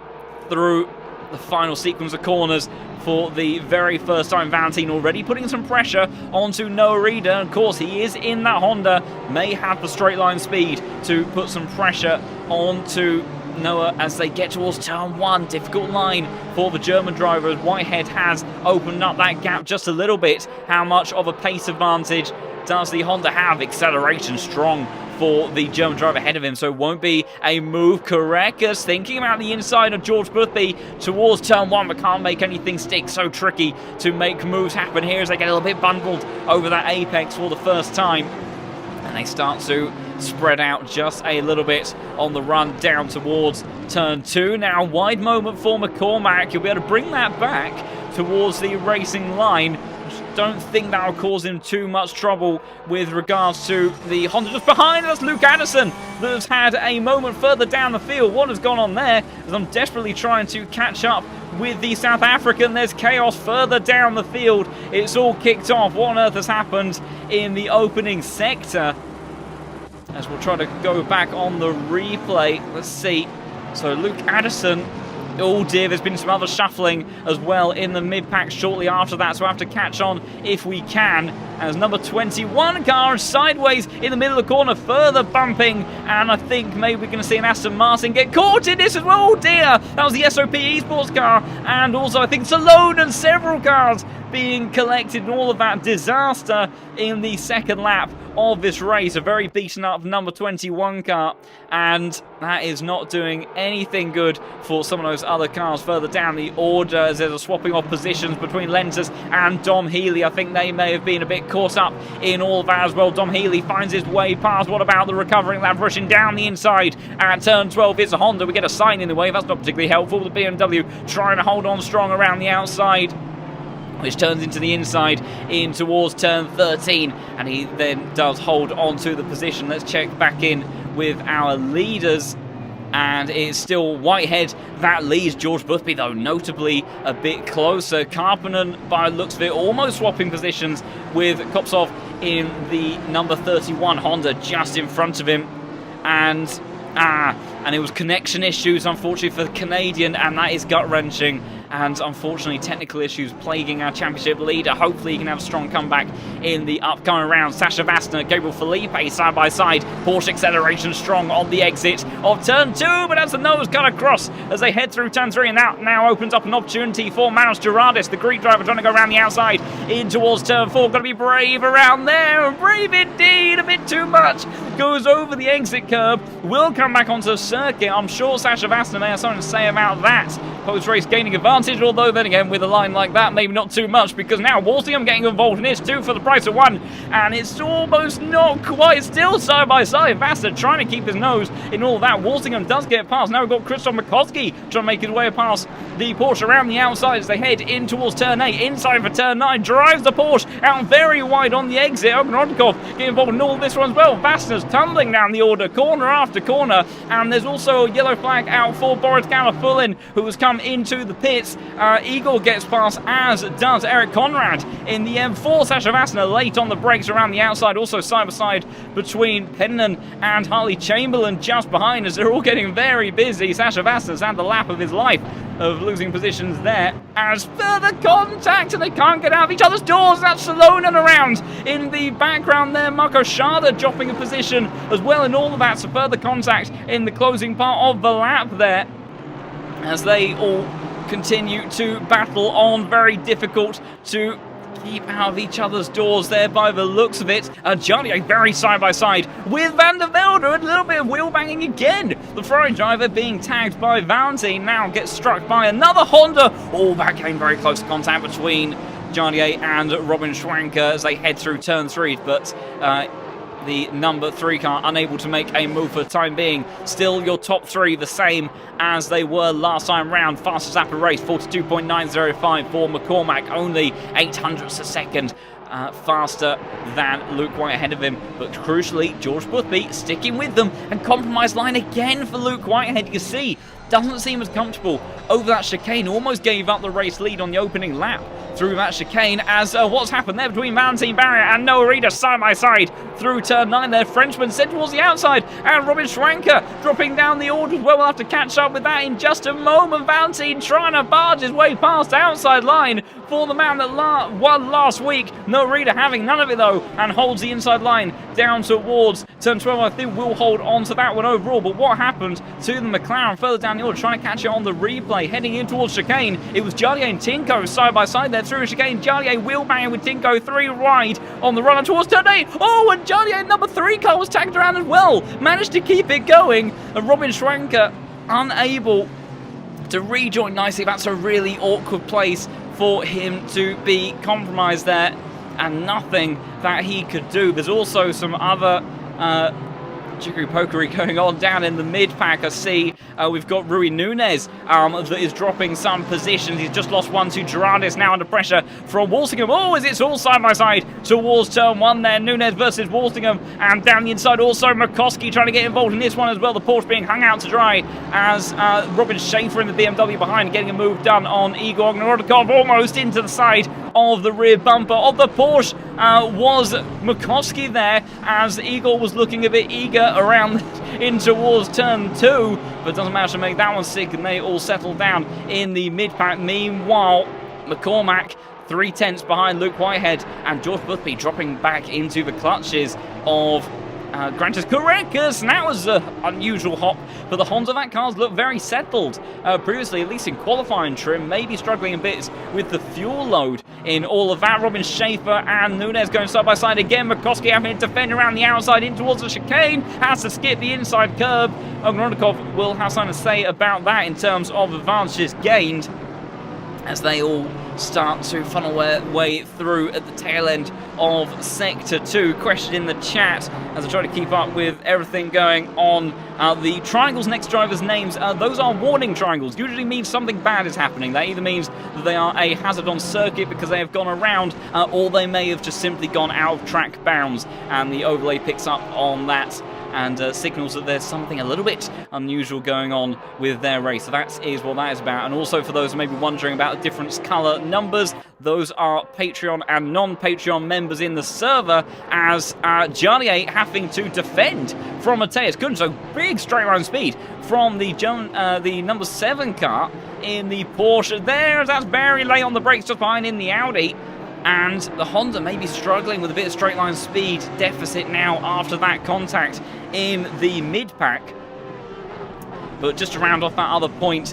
Speaker 1: through the final sequence of corners for the very first time. Valentin already putting some pressure onto Noah Reeder. Of course, he is in that Honda, may have the straight line speed to put some pressure onto Noah as they get towards turn 1. Difficult line for the German driver as Whitehead has opened up that gap just a little bit. How much of a pace advantage does the Honda have? Acceleration strong for the German driver ahead of him, so it won't be a move. Karekas thinking about the inside of George Boothby towards turn 1, but can't make anything stick. So tricky to make moves happen here as they get a little bit bundled over that apex for the first time. And they start to spread out just a little bit on the run down towards turn 2. Now, wide moment for McCormack. He'll be able to bring that back towards the racing line. Don't think that will cause him too much trouble with regards to the Honda just behind us. Luke Addison that has had a moment further down the field. What has gone on there? As I'm desperately trying to catch up with the South African. There's chaos further down the field. It's all kicked off. What on earth has happened in the opening sector? As we'll try to go back on the replay. Let's see. So Luke Addison. Oh dear, there's been some other shuffling as well in the mid-pack shortly after that, so we'll have to catch on if we can. As number 21 car sideways in the middle of the corner, further bumping, and I think maybe we're going to see an Aston Martin get caught in this as well. Oh dear, that was the SOP Esports car, and also I think Salone and several cars being collected in all of that disaster in the second lap of this race. A very beaten up number 21 car, and that is not doing anything good for some of those other cars further down the order as there's a swapping of positions between Lenzers and Dom Healy. I think they may have been a bit caught up in all of that as well. Dom Healy finds his way past. What about the recovering lap rushing down the inside at turn 12? It's a Honda. We get a sign in the way. That's not particularly helpful. The BMW trying to hold on strong around the outside, which turns into the inside in towards turn 13, and he then does hold on to the position. Let's check back in with our leaders, and it's still Whitehead that leads. George Boothby, though, notably a bit closer. Karppinen, by the looks of it, almost swapping positions with Kopsov in the number 31 Honda just in front of him, and it was connection issues, unfortunately, for the Canadian, and that is gut-wrenching. And unfortunately, technical issues plaguing our championship leader. Hopefully, he can have a strong comeback in the upcoming round. Sasha Vastner, Gabriel Felipe side by side. Porsche acceleration strong on the exit of turn 2, but as the nose cut across as they head through turn 3, and that now opens up an opportunity for Manos Gerardis, the Greek driver, trying to go around the outside in towards turn 4. Got to be brave around there. Brave indeed, a bit too much. Goes over the exit curb. Will come back onto the circuit. I'm sure Sasha Vastner may have something to say about that. Post-race gaining advantage, although then again with a line like that maybe not too much, because now Walsingham getting involved in this too for the price of one, and it's almost not quite, still side by side. Vasta trying to keep his nose in all that. Walsingham does get past. Now we've got Christoph Mikowski trying to make his way past the Porsche around the outside as they head in towards turn 8. Inside for turn 9, drives the Porsche out very wide on the exit. Ogrodnikov getting involved in all this one as well. Vasta's tumbling down the order, corner after corner, and there's also a yellow flag out for Boris Galafulin, who has come into the pits. Igor gets past, as does Eric Conrad in the M4. Sasha Vastner late on the brakes around the outside, also side by side between Pennon and Harley Chamberlain just behind, as they're all getting very busy. Sasha Vastner's had the lap of his life of losing positions there, as further contact, and they can't get out of each other's doors. That's Salonen around in the background there. Marco Schade dropping a position as well in all of that, so further contact in the closing part of the lap there as they all continue to battle on. Very difficult to keep out of each other's doors there by the looks of it. Johnny very side by side with Van der Velde. A little bit of wheel banging again. The Ferrari driver being tagged by Valentin now gets struck by another Honda. Oh, that came very close contact between Jardier and Robin Schwanker as they head through turn 3, but the number 3 car unable to make a move for the time being. Still your top 3 the same as they were last time round. Fastest lap of race, 42.905 for McCormack, only 800ths a second faster than Luke White ahead of him. But crucially, George Boothby sticking with them, and compromise line again for Luke Whitehead. You can see, doesn't seem as comfortable over that chicane. Almost gave up the race lead on the opening lap through that chicane, as what's happened there between Valentin Barrier and Noah Reeder side by side through turn 9 there. Frenchman sent towards the outside, and Robin Schwanker dropping down the order as well. We'll have to catch up with that in just a moment. Valentin trying to barge his way past the outside line for the man that won last week. Noah Reeder having none of it though, and holds the inside line down towards turn 12. I think we'll hold on to that one overall. But what happened to the McLaren further down the order, trying to catch it on the replay, heading in towards chicane. It was Jardier and Tinko side by side there through a chicane. Jardier wheelbanging with Tinko 3 wide on the run towards turn 8. Oh, and Jardier number 3 car was tagged around as well. Managed to keep it going, and Robin Schwanker unable to rejoin nicely. That's a really awkward place for him to be compromised there, and nothing that he could do. There's also some other jiggery-pokery going on down in the mid-pack. I see we've got Rui Nunez that is dropping some positions. He's just lost one to Gerardis, now under pressure from Walsingham. Oh, as it's all side-by-side towards turn 1 there. Nunez versus Walsingham, and down the inside also McCoskey trying to get involved in this one as well. The Porsche being hung out to dry as Robin Schaefer in the BMW behind, getting a move done on Igor Ognorodkov, almost into the side of the rear bumper of the Porsche. Was McCoskey there, as Igor was looking a bit eager around in towards turn 2, but doesn't manage to make that one stick, and they all settle down in the mid-pack. Meanwhile, McCormack 3/10 behind Luke Whitehead, and George Boothby dropping back into the clutches of Grantis Correcus. And that was an unusual hop for the Honda. That car's looked very settled previously, at least in qualifying trim, maybe struggling a bit with the fuel load in all of that. Robin Schaefer and Nunez going side by side again. McCoskey having to defend around the outside in towards the chicane, has to skip the inside curb. Ognorodkov will have something to say about that in terms of advantages gained, as they all start to funnel their way through at the tail end of Sector 2. Question in the chat as I try to keep up with everything going on. The triangles next to drivers' names, those are warning triangles. Usually means something bad is happening. That either means that they are a hazard on circuit because they have gone around, or they may have just simply gone out of track bounds, and the overlay picks up on that and signals that there's something a little bit unusual going on with their race. So that is what that is about. And also, for those who may be wondering about the different colour numbers, those are Patreon and non-Patreon members in the server, as Jardier having to defend from Matthias Kuhn. So big straight line speed from the number 7 car in the Porsche there. That's very late on the brakes, just behind in the Audi. And the Honda may be struggling with a bit of straight line speed deficit now after that contact in the mid-pack. But just to round off that other point,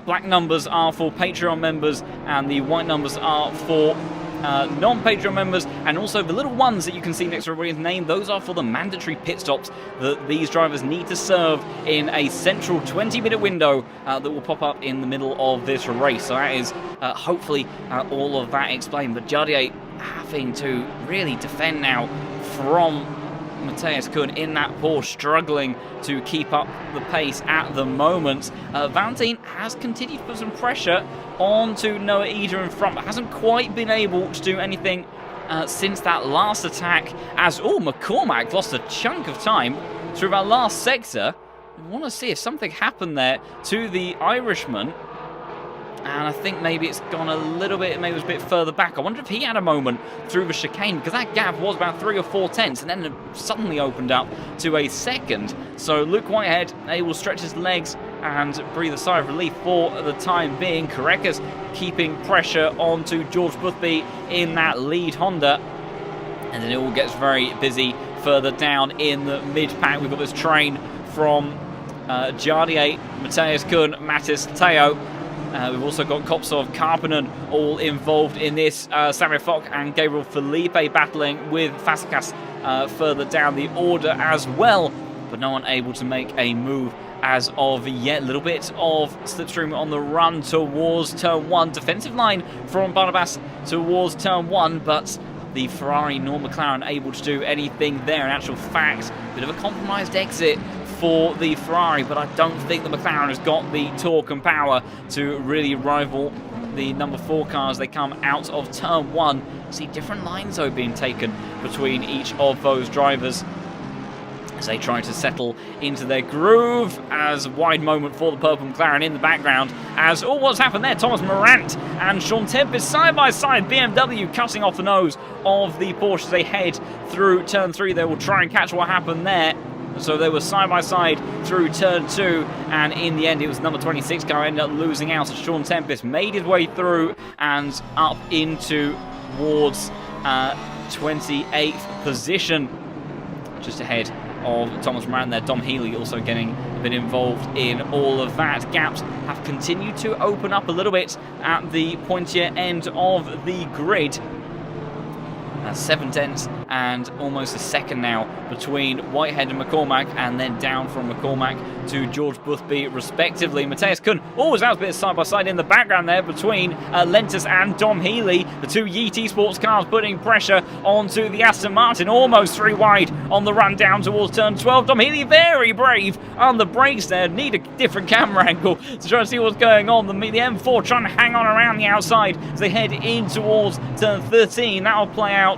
Speaker 1: black numbers are for Patreon members and the white numbers are for non-Patreon members, and also the little ones that you can see next to everybody's name, those are for the mandatory pit stops that these drivers need to serve in a central 20-minute window that will pop up in the middle of this race. So that is hopefully all of that explained. But Jardier having to really defend now from Matthias Kuhn in that Porsche, struggling to keep up the pace at the moment. Valentin has continued to put some pressure onto Noah Eder in front, but hasn't quite been able to do anything since that last attack, as McCormack lost a chunk of time through that last sector. I want to see if something happened there to the Irishman. And I think maybe it's gone a little bit, maybe it was a bit further back. I wonder if he had a moment through the chicane, because that gap was about 3 or 4 tenths, and then it suddenly opened up to a second. So Luke Whitehead able to stretch his legs and breathe a sigh of relief for the time being. Correcas keeping pressure onto George Boothby in that lead Honda. And then it all gets very busy further down in the mid-pack. We've got this train from Jardier, Matthias Kuhn, Mattis Teo. We've also got Kopsov, Karpinen all involved in this. Samuel Fock and Gabriel Felipe battling with Fasakas further down the order as well. But no one able to make a move as of yet. A little bit of slipstream on the run towards turn 1. Defensive line from Barnabas towards turn 1, but the Ferrari nor McLaren able to do anything there. In actual fact, a bit of a compromised exit for the Ferrari, but I don't think the McLaren has got the torque and power to really rival the number 4 cars. They come out of turn 1. See different lines though being taken between each of those drivers as they try to settle into their groove. As a wide moment for the purple McLaren in the background, as what's happened there? Thomas Morant and Sean Tempest side by side. BMW cutting off the nose of the Porsche as they head through turn 3. They will try and catch what happened there. So they were side by side through turn 2, and in the end it was number 26 car ended up losing out. Sean Tempest made his way through and up into towards 28th position, just ahead of Thomas Moran there. Dom Healy also getting a bit involved in all of that. Gaps have continued to open up a little bit at the pointier end of the grid. 7 tenths and almost a second now between Whitehead and McCormack, and then down from McCormack to George Boothby respectively. Matthias Kuhn always out a bit side by side in the background there between Lentus and Dom Healy. The two Yeet Esports cars putting pressure onto the Aston Martin, almost 3 wide on the run down towards turn 12. Dom Healy very brave on the brakes there. Need a different camera angle to try to see what's going on. The M4 trying to hang on around the outside as they head in towards turn 13. That'll play out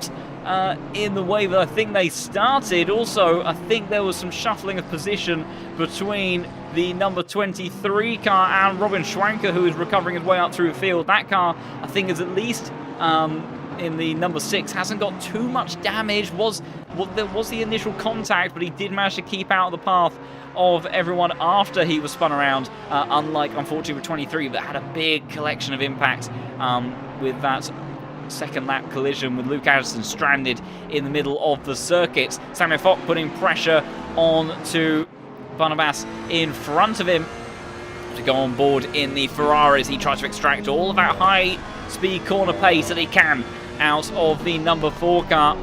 Speaker 1: in the way that I think they started. Also, I think there was some shuffling of position between the number 23 car and Robin Schwanker, who is recovering his way up through the field. That car, I think, is at least in the number 6, hasn't got too much damage. There was the initial contact, but he did manage to keep out of the path of everyone after he was spun around, unlike, unfortunately, with 23, that had a big collection of impacts with that second lap collision with Luke Addison stranded in the middle of the circuit. Samuel Fock putting pressure on to Barnabas in front of him to go on board in the Ferraris. He tries to extract all of that high speed corner pace that he can out of the number 4 car,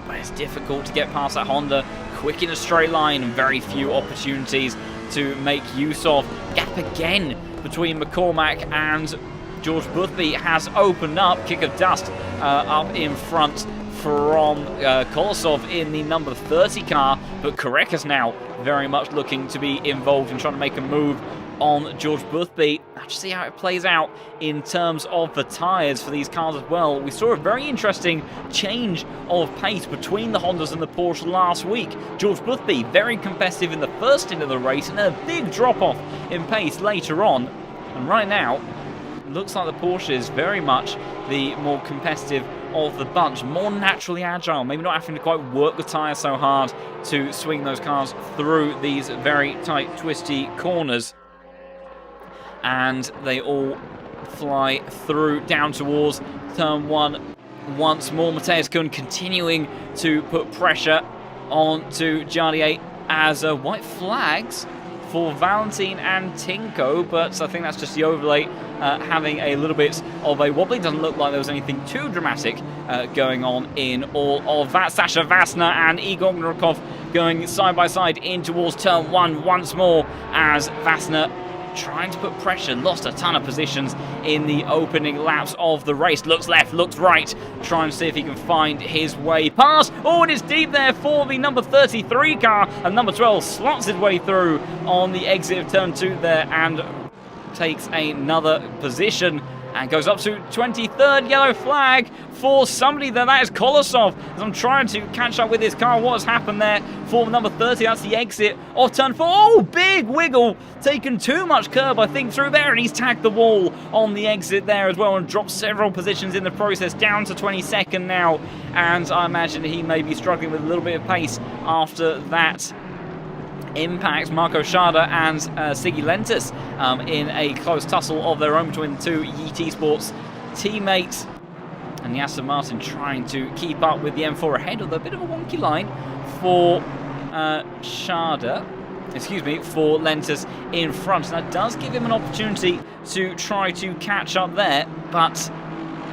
Speaker 1: but it's difficult to get past that Honda quick in a straight line, and very few opportunities to make use of. Gap again between McCormack and George Boothby has opened up. Kick of dust up in front from Kolosov in the number 30 car, but Karekas now very much looking to be involved in trying to make a move on George Boothby. Let's see how it plays out in terms of the tyres for these cars as well. We saw a very interesting change of pace between the Hondas and the Porsche last week. George Boothby very competitive in the first end of the race, and a big drop-off in pace later on. And right now, looks like the Porsche is very much the more competitive of the bunch, more naturally agile, maybe not having to quite work the tyres so hard to swing those cars through these very tight, twisty corners. And they all fly through down towards turn 1 once more. Matthias Kuhn continuing to put pressure onto Jardier as white flags for Valentin and Tinko, but I think that's just the overlay having a little bit of a wobbly. Doesn't look like there was anything too dramatic going on in all of that. Sasha Vassner and Igor Gnorkov going side by side in towards turn 1 once more, as Vassner trying to put pressure, lost a ton of positions in the opening laps of the race. Looks left, looks right, trying to see if he can find his way past. Oh, it is deep there for the number 33 car, and number 12 slots his way through on the exit of turn 2 there and takes another position and goes up to 23rd. Yellow flag for somebody there. That is Kolosov. As I'm trying to catch up with this car, what has happened there for number 30? That's the exit of turn 4. Oh, big wiggle. Taken too much curb, I think, through there, and he's tagged the wall on the exit there as well and dropped several positions in the process, down to 22nd now. And I imagine he may be struggling with a little bit of pace after that impact. Marco Schada and Siggy Lentus in a close tussle of their own between the two Yeet Esports teammates. And the Aston Martin trying to keep up with the M4 ahead of a bit of a wonky line for for Lentus in front. And that does give him an opportunity to try to catch up there, but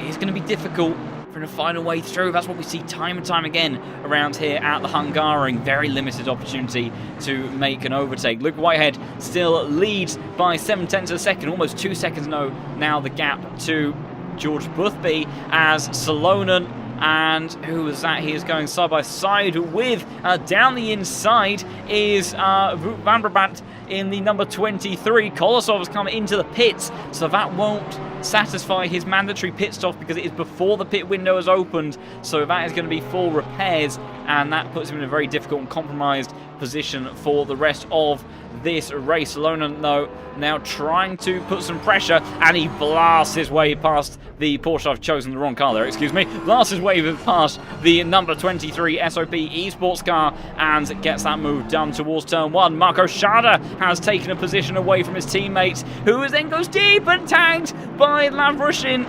Speaker 1: it's going to be difficult trying to find a way through. That's what we see time and time again around here at the Hungaroring. Very limited opportunity to make an overtake. Luke Whitehead still leads by 7/10 of a second, almost 2 seconds now the gap to George Boothby, as Salonen, and who was that? He is going side by side with, down the inside is Wout van Brabant in the number 23. Kolosov has come into the pits, so that won't satisfy his mandatory pit stop because it is before the pit window has opened, so that is going to be full repairs, and that puts him in a very difficult and compromised position for the rest of this race. Salonen, though, now trying to put some pressure, and he blasts his way past the Porsche. I've chosen the wrong car there, excuse me. Blasts his way past the number 23 SOP esports car and gets that move done towards turn 1. Marco Schade has taken a position away from his teammates, who then goes deep and tagged by Lavrushin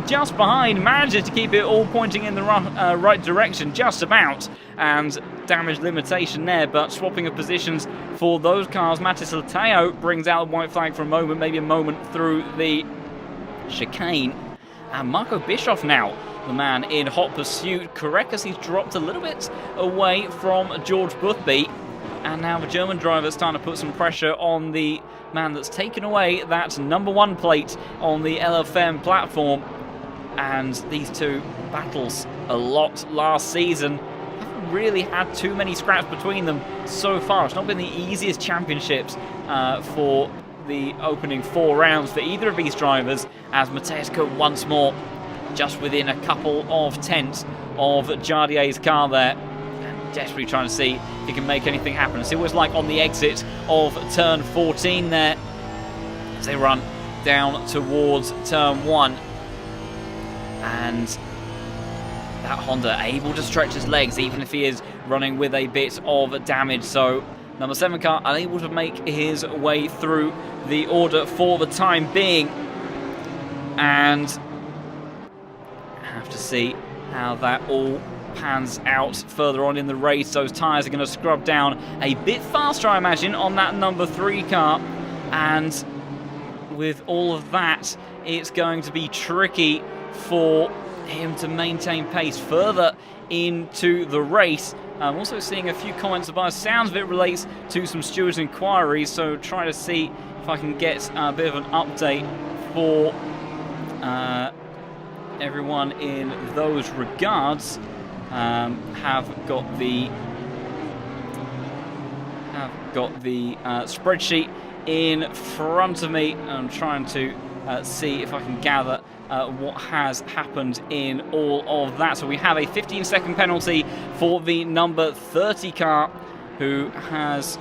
Speaker 1: just behind. Manages to keep it all pointing in the right direction, just about. And damage limitation there, but swapping of positions for those cars. Matis Lateo brings out the white flag for a moment, maybe a moment through the chicane. And Marco Bischoff now, the man in hot pursuit. Korekas, he's dropped a little bit away from George Boothby. And now the German driver is starting to put some pressure on the man that's taken away that number 1 plate on the LFM platform. And these two battles a lot last season. Haven't really had too many scraps between them so far. It's not been the easiest championships for the opening 4 rounds for either of these drivers, as Matthias Kuhn once more just within a couple of tenths of Jardier's car there, and desperately trying to see if he can make anything happen. So it was like on the exit of turn 14 there, as they run down towards turn 1, and that Honda able to stretch his legs even if he is running with a bit of damage. So number 7 car unable to make his way through the order for the time being, and have to see how that all pans out further on in the race. Those tyres are going to scrub down a bit faster, I imagine, on that number 3 car, and with all of that, it's going to be tricky for him to maintain pace further into the race. I'm also seeing a few comments about, sounds of it relates to some stewards' inquiries, so try to see if I can get a bit of an update for everyone in those regards. Have got the spreadsheet in front of me. I'm trying to see if I can gather what has happened in all of that. So we have a 15-second penalty for the number 30 car, who has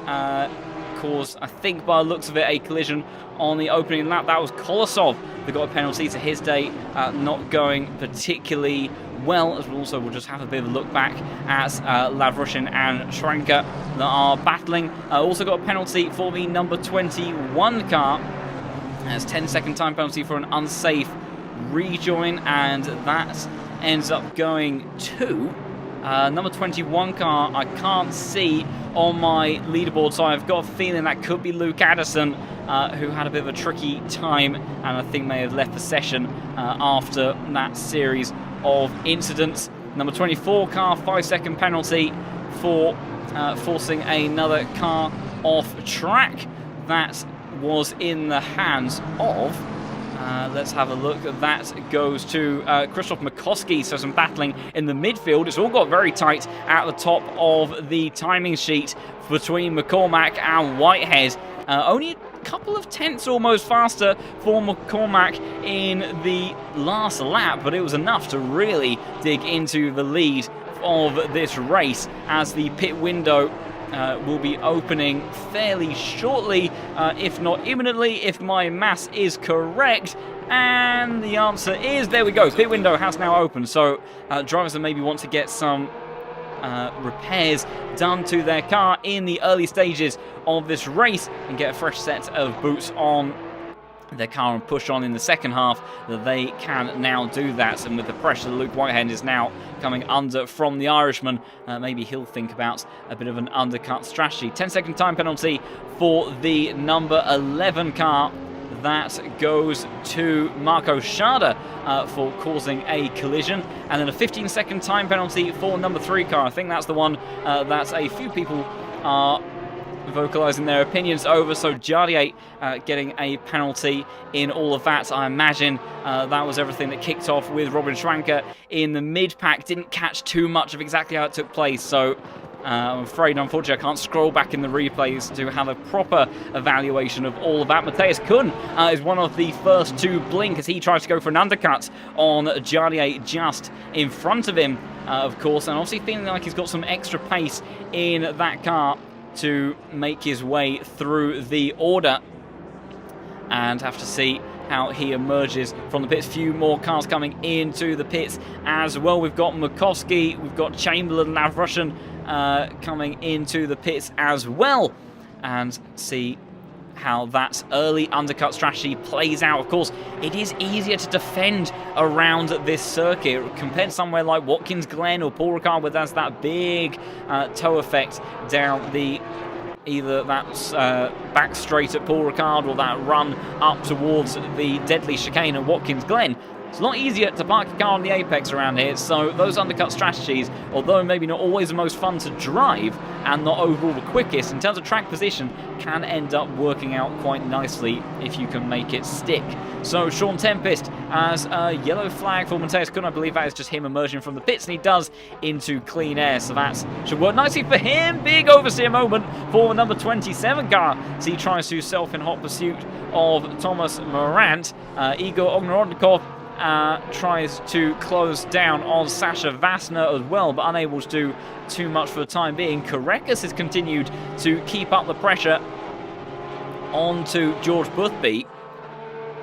Speaker 1: caused, I think by the looks of it, a collision on the opening lap. That was Kolosov that got a penalty, so his day not going particularly well, as we'll just have a bit of a look back at Lavrushin and Schranker that are battling. Also got a penalty for the number 21 car. That's 10-second time penalty for an unsafe rejoin, and that ends up going to number 21 car. I can't see on my leaderboard, so I've got a feeling that could be Luke Addison, who had a bit of a tricky time and I think may have left the session after that series of incidents. Number 24 car, 5-second penalty for forcing another car off track. That was in the hands of, let's have a look, that goes to Krzysztof Makowski, so some battling in the midfield. It's all got very tight at the top of the timing sheet between McCormack and Whitehead. Only a couple of tenths almost faster for McCormack in the last lap, but it was enough to really dig into the lead of this race, as the pit window will be opening fairly shortly, if not imminently, if my maths is correct. And the answer is, there we go, pit window has now opened. So drivers that maybe want to get some repairs done to their car in the early stages of this race and get a fresh set of boots on their car and push on in the second half, that they can now do that. And with the pressure that Luke Whitehead is now coming under from the Irishman, maybe he'll think about a bit of an undercut strategy. 10-second time penalty for the number 11 car that goes to Marco Schade for causing a collision. And then a 15-second time penalty for number 3 car. I think that's the one that a few people are vocalising their opinions over. So Jardier getting a penalty in all of that. I imagine that was everything that kicked off with Robin Schwanker in the mid-pack. Didn't catch too much of exactly how it took place, so I'm afraid, unfortunately, I can't scroll back in the replays to have a proper evaluation of all of that. Matthias Kuhn is one of the first to blink as he tries to go for an undercut on Jardier just in front of him, of course, and obviously feeling like he's got some extra pace in that car to make his way through the order, and have to see how he emerges from the pits. Few more cars coming into the pits as well. We've got Makovsky, we've got Chamberlain, Lavrushin coming into the pits as well, and see how that early undercut strategy plays out. Of course, it is easier to defend around this circuit compared to somewhere like Watkins Glen or Paul Ricard, where there's that big toe effect down the either that back straight at Paul Ricard or that run up towards the deadly chicane at Watkins Glen. It's a lot easier to park a car on the apex around here, so those undercut strategies, although maybe not always the most fun to drive and not overall the quickest, in terms of track position, can end up working out quite nicely if you can make it stick. So Sean Tempest as a yellow flag for Matthias Kuhn. I believe that is just him emerging from the pits, and he does into clean air, so that should work nicely for him. Big oversteer moment for the number 27 car as he tries to self in hot pursuit of Thomas Morant. Igor Ognorodnikov tries to close down on Sasha Vassner as well, but unable to do too much for the time being. Karekas has continued to keep up the pressure onto George Boothby,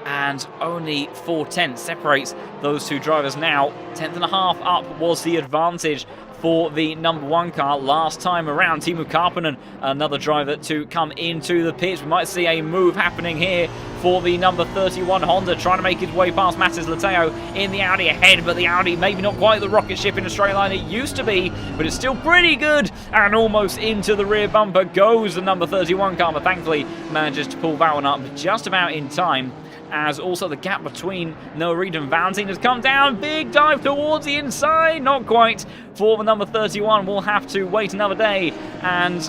Speaker 1: and only 4/10 separates those two drivers now. 10th and a half up was the advantage for the number 1 car last time around. Timu Karppinen, another driver to come into the pits. We might see a move happening here for the number 31 Honda, trying to make his way past Matis Lateo in the Audi ahead, but the Audi maybe not quite the rocket ship in a straight line it used to be, but it's still pretty good, and almost into the rear bumper goes the number 31 car, but thankfully manages to pull that one up just about in time, as also the gap between Noah Reid and Valentin has come down. Big dive towards the inside, not quite for the number 31. We'll have to wait another day, and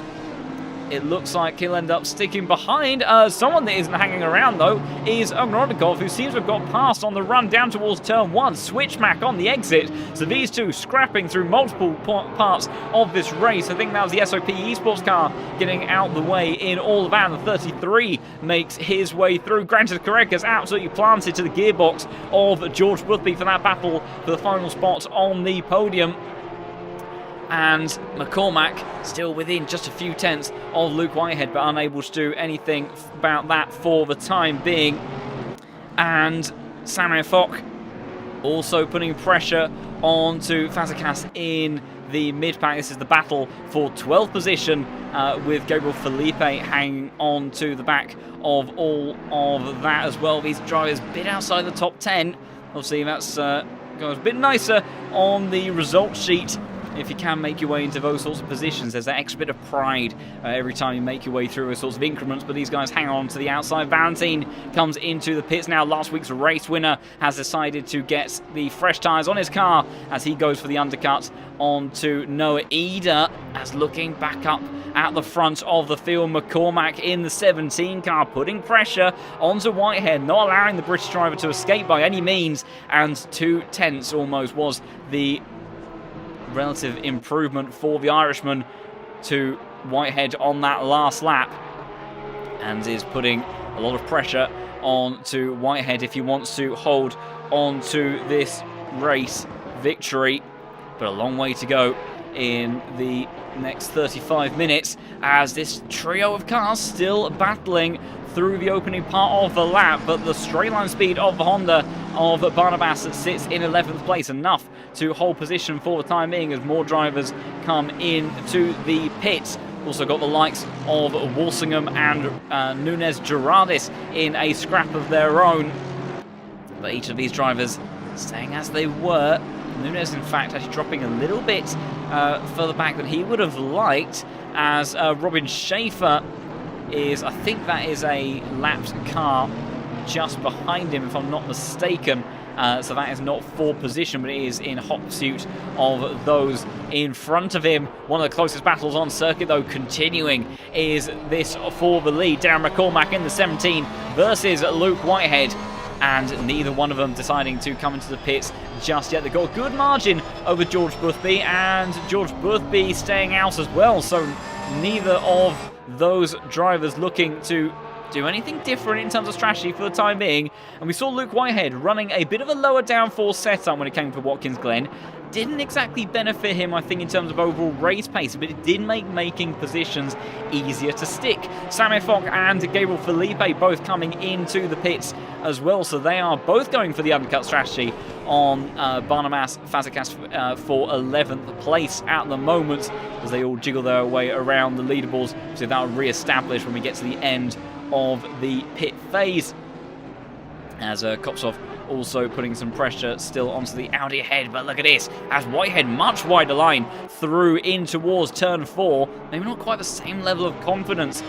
Speaker 1: it looks like he'll end up sticking behind. Someone that isn't hanging around, though, is Ognorodnikov, who seems to have got past on the run down towards turn 1. Switchback on the exit. So these two scrapping through multiple parts of this race. I think that was the SOP Esports car getting out the way in all of that. The 33 makes his way through. Granted, Karekas absolutely planted to the gearbox of George Boothby for that battle for the final spot on the podium. And McCormack still within just a few tenths of Luke Whitehead, but unable to do anything about that for the time being. And Samuel Fock also putting pressure onto Fazekas in the mid-pack. This is the battle for 12th position, with Gabriel Felipe hanging on to the back of all of that as well. These drivers a bit outside the top 10. Obviously, that's goes a bit nicer on the results sheet. If you can make your way into those sorts of positions, there's that extra bit of pride every time you make your way through those sorts of increments, but these guys hang on to the outside. Valentin comes into the pits now. Last week's race winner has decided to get the fresh tyres on his car as he goes for the undercut onto Noah Eder, as looking back up at the front of the field. McCormack in the 17 car, putting pressure onto Whitehead, not allowing the British driver to escape by any means, and 2/10 almost was the relative improvement for the Irishman to Whitehead on that last lap, and is putting a lot of pressure on to Whitehead if he wants to hold on to this race victory. But a long way to go in the next 35 minutes as this trio of cars still battling through the opening part of the lap, but the straight line speed of the Honda of Barnabas that sits in 11th place, enough to hold position for the time being as more drivers come into the pits. Also got the likes of Walsingham and Nunez Gerardis in a scrap of their own, but each of these drivers staying as they were. Nunez, in fact, actually dropping a little bit further back than he would have liked, as Robin Schaefer is, I think that is a lapped car, just behind him, if I'm not mistaken. So that is not for position, but it is in hot pursuit of those in front of him. One of the closest battles on circuit, though, continuing, is this for the lead. Darren McCormack in the 17 versus Luke Whitehead, and neither one of them deciding to come into the pits just yet. They've got a good margin over George Boothby, and George Boothby staying out as well, so neither of those drivers looking to do anything different in terms of strategy for the time being. And we saw Luke Whitehead running a bit of a lower downforce setup when it came to Watkins Glen. Didn't exactly benefit him, I think, in terms of overall race pace, but it did make making positions easier to stick. Samir Fock and Gabriel Felipe both coming into the pits as well, so they are both going for the undercut strategy on Barnabas Fazekas for 11th place at the moment, as they all jiggle their way around the leaderboards, so that will re-establish when we get to the end of the pit phase, as Kopsov also putting some pressure still onto the Audi ahead. But look at this, as Whitehead much wider line through in towards turn 4. Maybe not quite the same level of confidence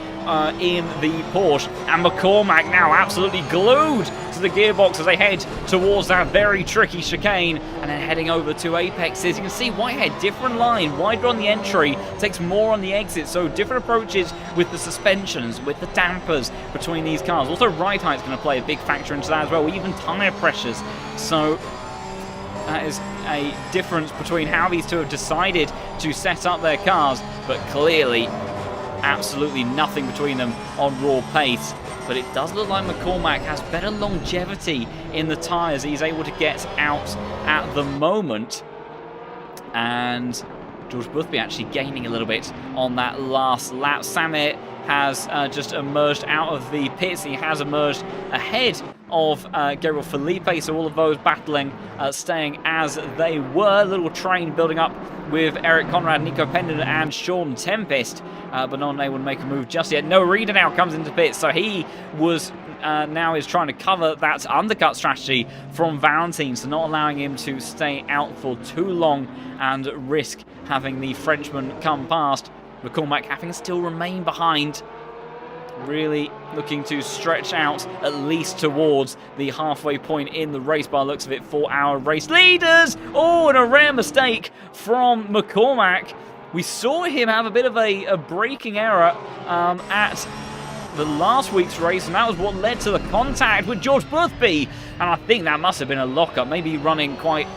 Speaker 1: in the Porsche. And McCormack now absolutely glued to the gearbox as they head towards that very tricky chicane, and then heading over to apexes. You can see Whitehead, different line, wider on the entry, takes more on the exit, so different approaches with the suspensions, with the dampers between these cars. Also ride height's going to play a big factor into that as well, even tyre pressures. So that is a difference between how these two have decided to set up their cars, but clearly absolutely nothing between them on raw pace. But it does look like McCormack has better longevity in the tyres he's able to get out at the moment. And George Boothby actually gaining a little bit on that last lap. Samir has just emerged out of the pits. He has emerged ahead of Gabriel Felipe, so all of those battling, staying as they were. Little train building up with Eric Conrad, Nico Pendon and Sean Tempest, but not able to make a move just yet. No, Reader now comes into pits, so he was now is trying to cover that undercut strategy from Valentin, so not allowing him to stay out for too long and risk having the Frenchman come past. McCormack having to still remain behind, really looking to stretch out at least towards the halfway point in the race by the looks of it for our race leaders. Oh, and a rare mistake from McCormack. We saw him have a bit of a braking error at the last week's race, and that was what led to the contact with George Boothby, and I think that must have been a lockup, maybe running quite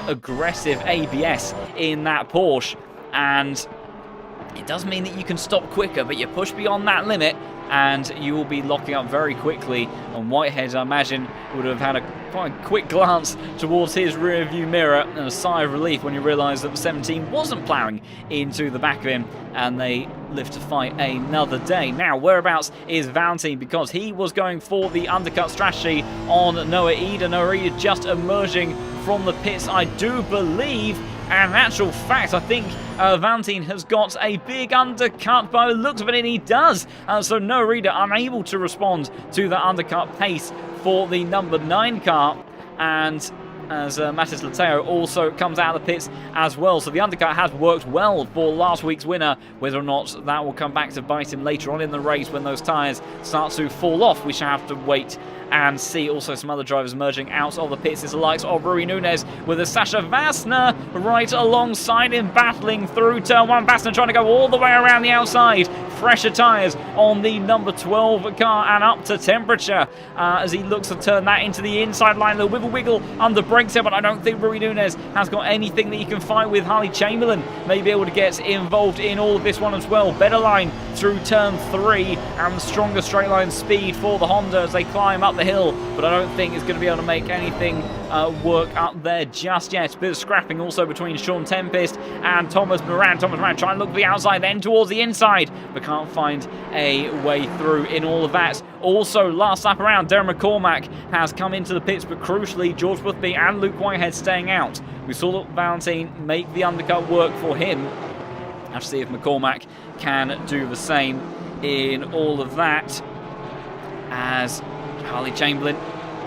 Speaker 1: aggressive ABS in that Porsche, and it does mean that you can stop quicker, but you push beyond that limit and you will be locking up very quickly. And Whitehead, I imagine, would have had a quite quick glance towards his rear view mirror and a sigh of relief when you realise that the 17 wasn't ploughing into the back of him, and they live to fight another day. Now, whereabouts is Valentin? Because he was going for the undercut strategy on Noah Ida. Noah Ida just emerging from the pits, I do believe. And in actual fact, I think Valentin has got a big undercut by the looks of it, and he does. So Noah Reader unable to respond to the undercut pace for the number 9 car. And as Matis Lateo also comes out of the pits as well. So the undercut has worked well for last week's winner. Whether or not that will come back to bite him later on in the race when those tyres start to fall off, we shall have to wait and see. Also some other drivers emerging out of the pits is the likes of Rui Nunez with a Sasha Vassner right alongside him, battling through turn 1. Vassner trying to go all the way around the outside. Fresher tyres on the number 12 car and up to temperature as he looks to turn that into the inside line. The wiggle on the brakes here, but I don't think Rui Nunez has got anything that he can fight with. Harley Chamberlain may be able to get involved in all of this one as well. Better line through turn 3 and stronger straight line speed for the Honda as they climb up the hill, but I don't think it's going to be able to make anything work up there just yet. Bit of scrapping also between Sean Tempest and Thomas Moran. Thomas Moran trying to look to the outside, then towards the inside, but can't find a way through in all of that. Also, last lap around, Darren McCormack has come into the pits, but crucially, George Boothby and Luke Whitehead staying out. We saw Valentin make the undercut work for him. Have to see if McCormack can do the same in all of that, as Harley Chamberlain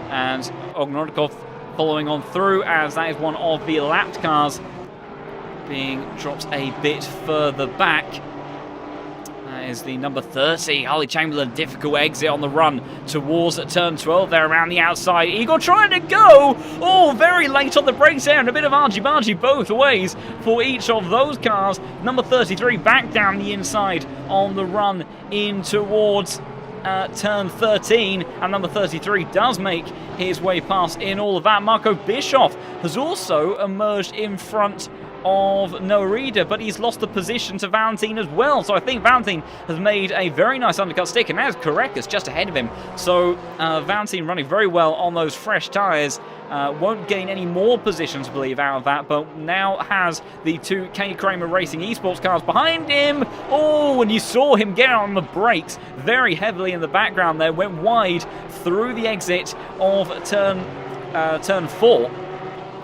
Speaker 1: and Ognorodkov following on through, as that is one of the lapped cars being dropped a bit further back. That is the number 30, Harley Chamberlain. Difficult exit on the run towards turn 12 there around the outside. Igor trying to go. Oh, very late on the brakes there, and a bit of argy-bargy both ways for each of those cars. Number 33 back down the inside on the run in towards turn 13, and number 33 does make his way past in all of that. Marco Bischoff has also emerged in front of Norida, but he's lost the position to Valentin as well. So I think Valentin has made a very nice undercut stick, and that's correct. It's just ahead of him. So Valentin running very well on those fresh tyres. Won't gain any more positions, I believe, out of that, but now has the two K Kramer Racing Esports cars behind him. Oh, and you saw him get on the brakes very heavily in the background there. Went wide through the exit of turn 4.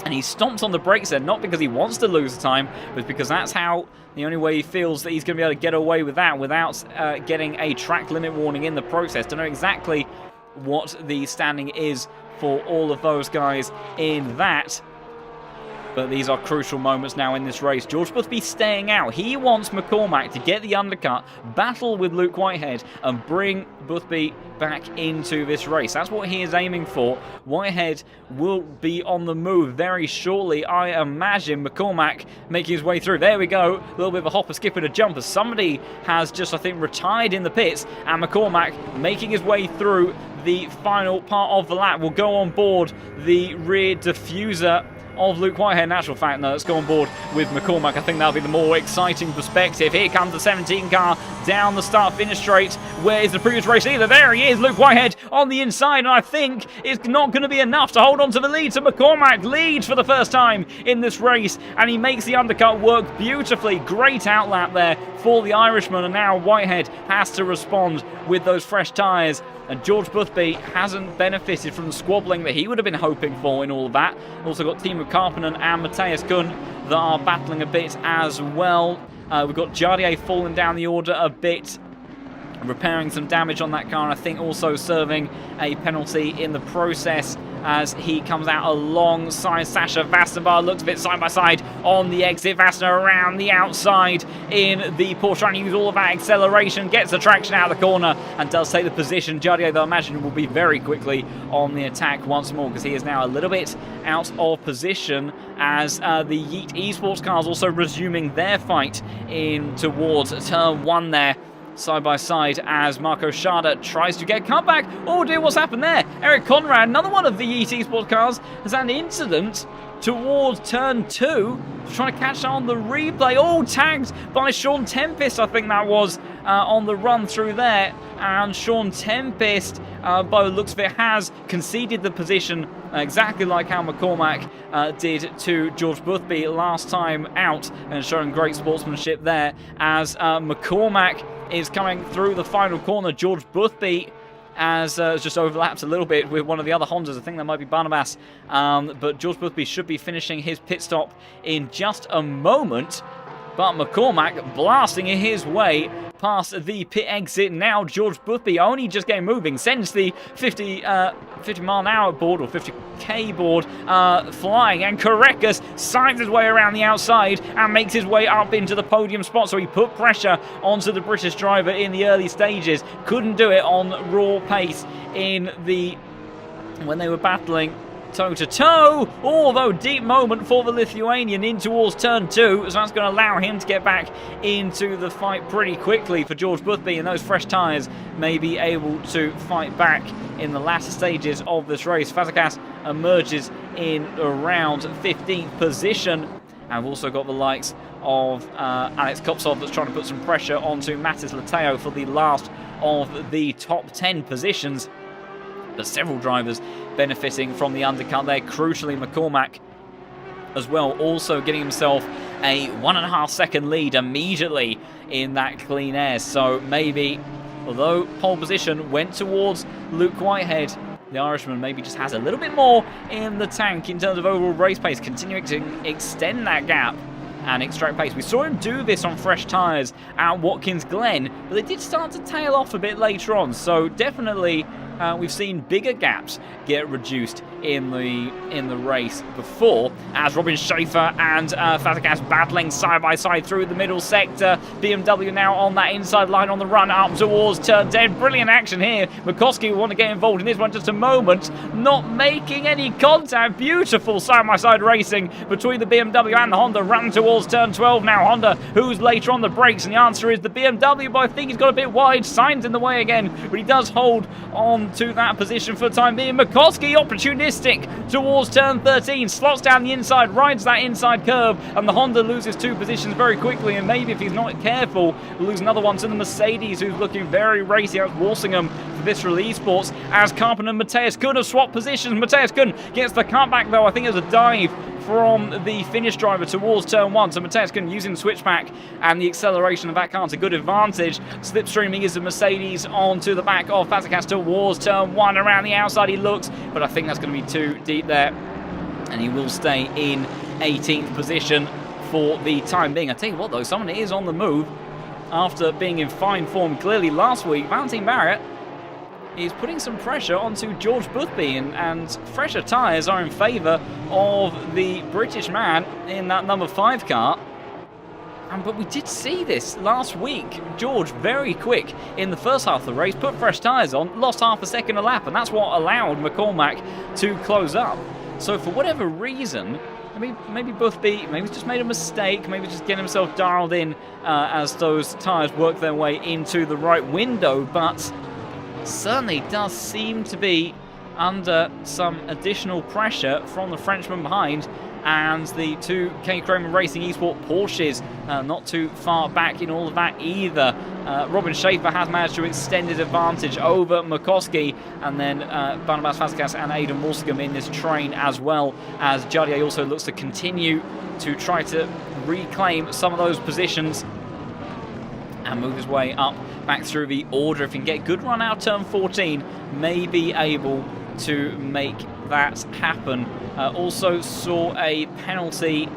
Speaker 1: And he stomps on the brakes there, not because he wants to lose time, but because that's how the only way he feels that he's going to be able to get away with that without getting a track limit warning in the process. Don't know exactly what the standing is for all of those guys in that. But these are crucial moments now in this race. George Boothby staying out. He wants McCormack to get the undercut, battle with Luke Whitehead, and bring Boothby back into this race. That's what he is aiming for. Whitehead will be on the move very shortly. I imagine McCormack making his way through. There we go. A little bit of a hopper, skip, and a jumper. Somebody has just, I think, retired in the pits, and McCormack making his way through the final part of the lap will go on board the rear diffuser of Luke Whitehead. In actual fact, no, let's go on board with McCormack. I think that'll be the more exciting perspective. Here comes the 17 car down the start-finish straight. Where is the previous race leader? There he is, Luke Whitehead on the inside, and I think it's not going to be enough to hold on to the lead. So McCormack leads for the first time in this race, and he makes the undercut work beautifully. Great outlap there for the Irishman, and now Whitehead has to respond with those fresh tyres. And George Boothby hasn't benefited from the squabbling that he would have been hoping for in all of that. Also got Timo Karppinen and Matthias Kuhn that are battling a bit as well. We've got Jardier falling down the order a bit, repairing some damage on that car, and I think also serving a penalty in the process as he comes out alongside Sasha Vastenbar. Looks a bit side by side on the exit. Vassner around the outside in the Porsche, trying to use all of that acceleration, gets the traction out of the corner and does take the position. Jardier, though, I imagine will be very quickly on the attack once more, because he is now a little bit out of position as the Yeet Esports cars also resuming their fight in towards turn 1 there. Side by side as Marco Schada tries to get cut back. Oh dear, what's happened there? Eric Conrad, another one of the Yeet Esports cars, has had an incident towards turn 2. Trying to catch on the replay. Oh, tagged by Sean Tempest, I think that was, on the run through there. And Sean Tempest, by the looks of it, has conceded the position exactly like how McCormack did to George Boothby last time out, and showing great sportsmanship there as McCormack is coming through the final corner. George Boothby has just overlapped a little bit with one of the other Hondas. I think that might be Barnabas. But George Boothby should be finishing his pit stop in just a moment. But McCormack blasting his way past the pit exit. Now George Boothby only just getting moving, sends the 50 mile an hour board, or 50k board, flying, and Korekis signs his way around the outside and makes his way up into the podium spot. So he put pressure onto the British driver in the early stages. Couldn't do it on raw pace when they were battling toe-to-toe, although deep moment for the Lithuanian in towards turn 2, so that's going to allow him to get back into the fight pretty quickly for George Boothby, and those fresh tyres may be able to fight back in the latter stages of this race. Fazekas emerges in around 15th position, and we've also got the likes of Alex Kopsov that's trying to put some pressure onto Matis Lateo for the last of the top 10 positions. There's several drivers benefiting from the undercut there. Crucially, McCormack as well, also getting himself a 1.5 second lead immediately in that clean air. So maybe, although pole position went towards Luke Whitehead, the Irishman maybe just has a little bit more in the tank in terms of overall race pace, continuing to extend that gap and extract pace. We saw him do this on fresh tyres at Watkins Glen, but they did start to tail off a bit later on. So definitely we've seen bigger gaps get reduced in the race before, as Robin Schaefer and Fatigas battling side by side through the middle sector. BMW now on that inside line on the run up towards turn 10. Brilliant action here. McCoskey will want to get involved in this one just a moment, not making any contact. Beautiful side by side racing between the BMW and the Honda. Run towards turn 12 now. Honda, who's later on the brakes, and the answer is the BMW, but I think he's got a bit wide. Sainz in the way again, but he does hold on to that position for the time being. McCoskey opportunistic towards turn 13, slots down the inside, rides that inside curve, and the Honda loses 2 positions very quickly, and maybe if he's not careful, will lose another one to the Mercedes, who's looking very racy out Walsingham for this release sports, as Carpenter and Mateus Kuhn have swapped positions. Mateus Kuhn gets the cutback though. I think it was a dive from the Finnish driver towards turn 1, so Mateus Kuhn using the switchback and the acceleration of that car to good advantage. Slipstreaming is the Mercedes onto the back of Fatigas towards turn 1. Around the outside he looks, but I think that's going to be too deep there, and he will stay in 18th position for the time being. I tell you what though, someone is on the move after being in fine form clearly last week. Valentin Barrier is putting some pressure onto George Boothby, and fresher tyres are in favour of the British man in that number 5 car. But we did see this last week. George, very quick in the first half of the race, put fresh tyres on, lost half a second a lap, and that's what allowed McCormack to close up. So for whatever reason, maybe Boothby, maybe just made a mistake, maybe just getting himself dialed in as those tyres work their way into the right window, but certainly does seem to be under some additional pressure from the Frenchman behind, and the 2 K Kramer Racing Esport Porsches not too far back in all of that either. Robin Schaefer has managed to extend his advantage over McCoskey, and then Barnabas Fatigas and Aidan Walsingham in this train, as well as Jardier also looks to continue to try to reclaim some of those positions and move his way up back through the order. If he can get a good run out turn 14, may be able to make that happen. Also saw a penalty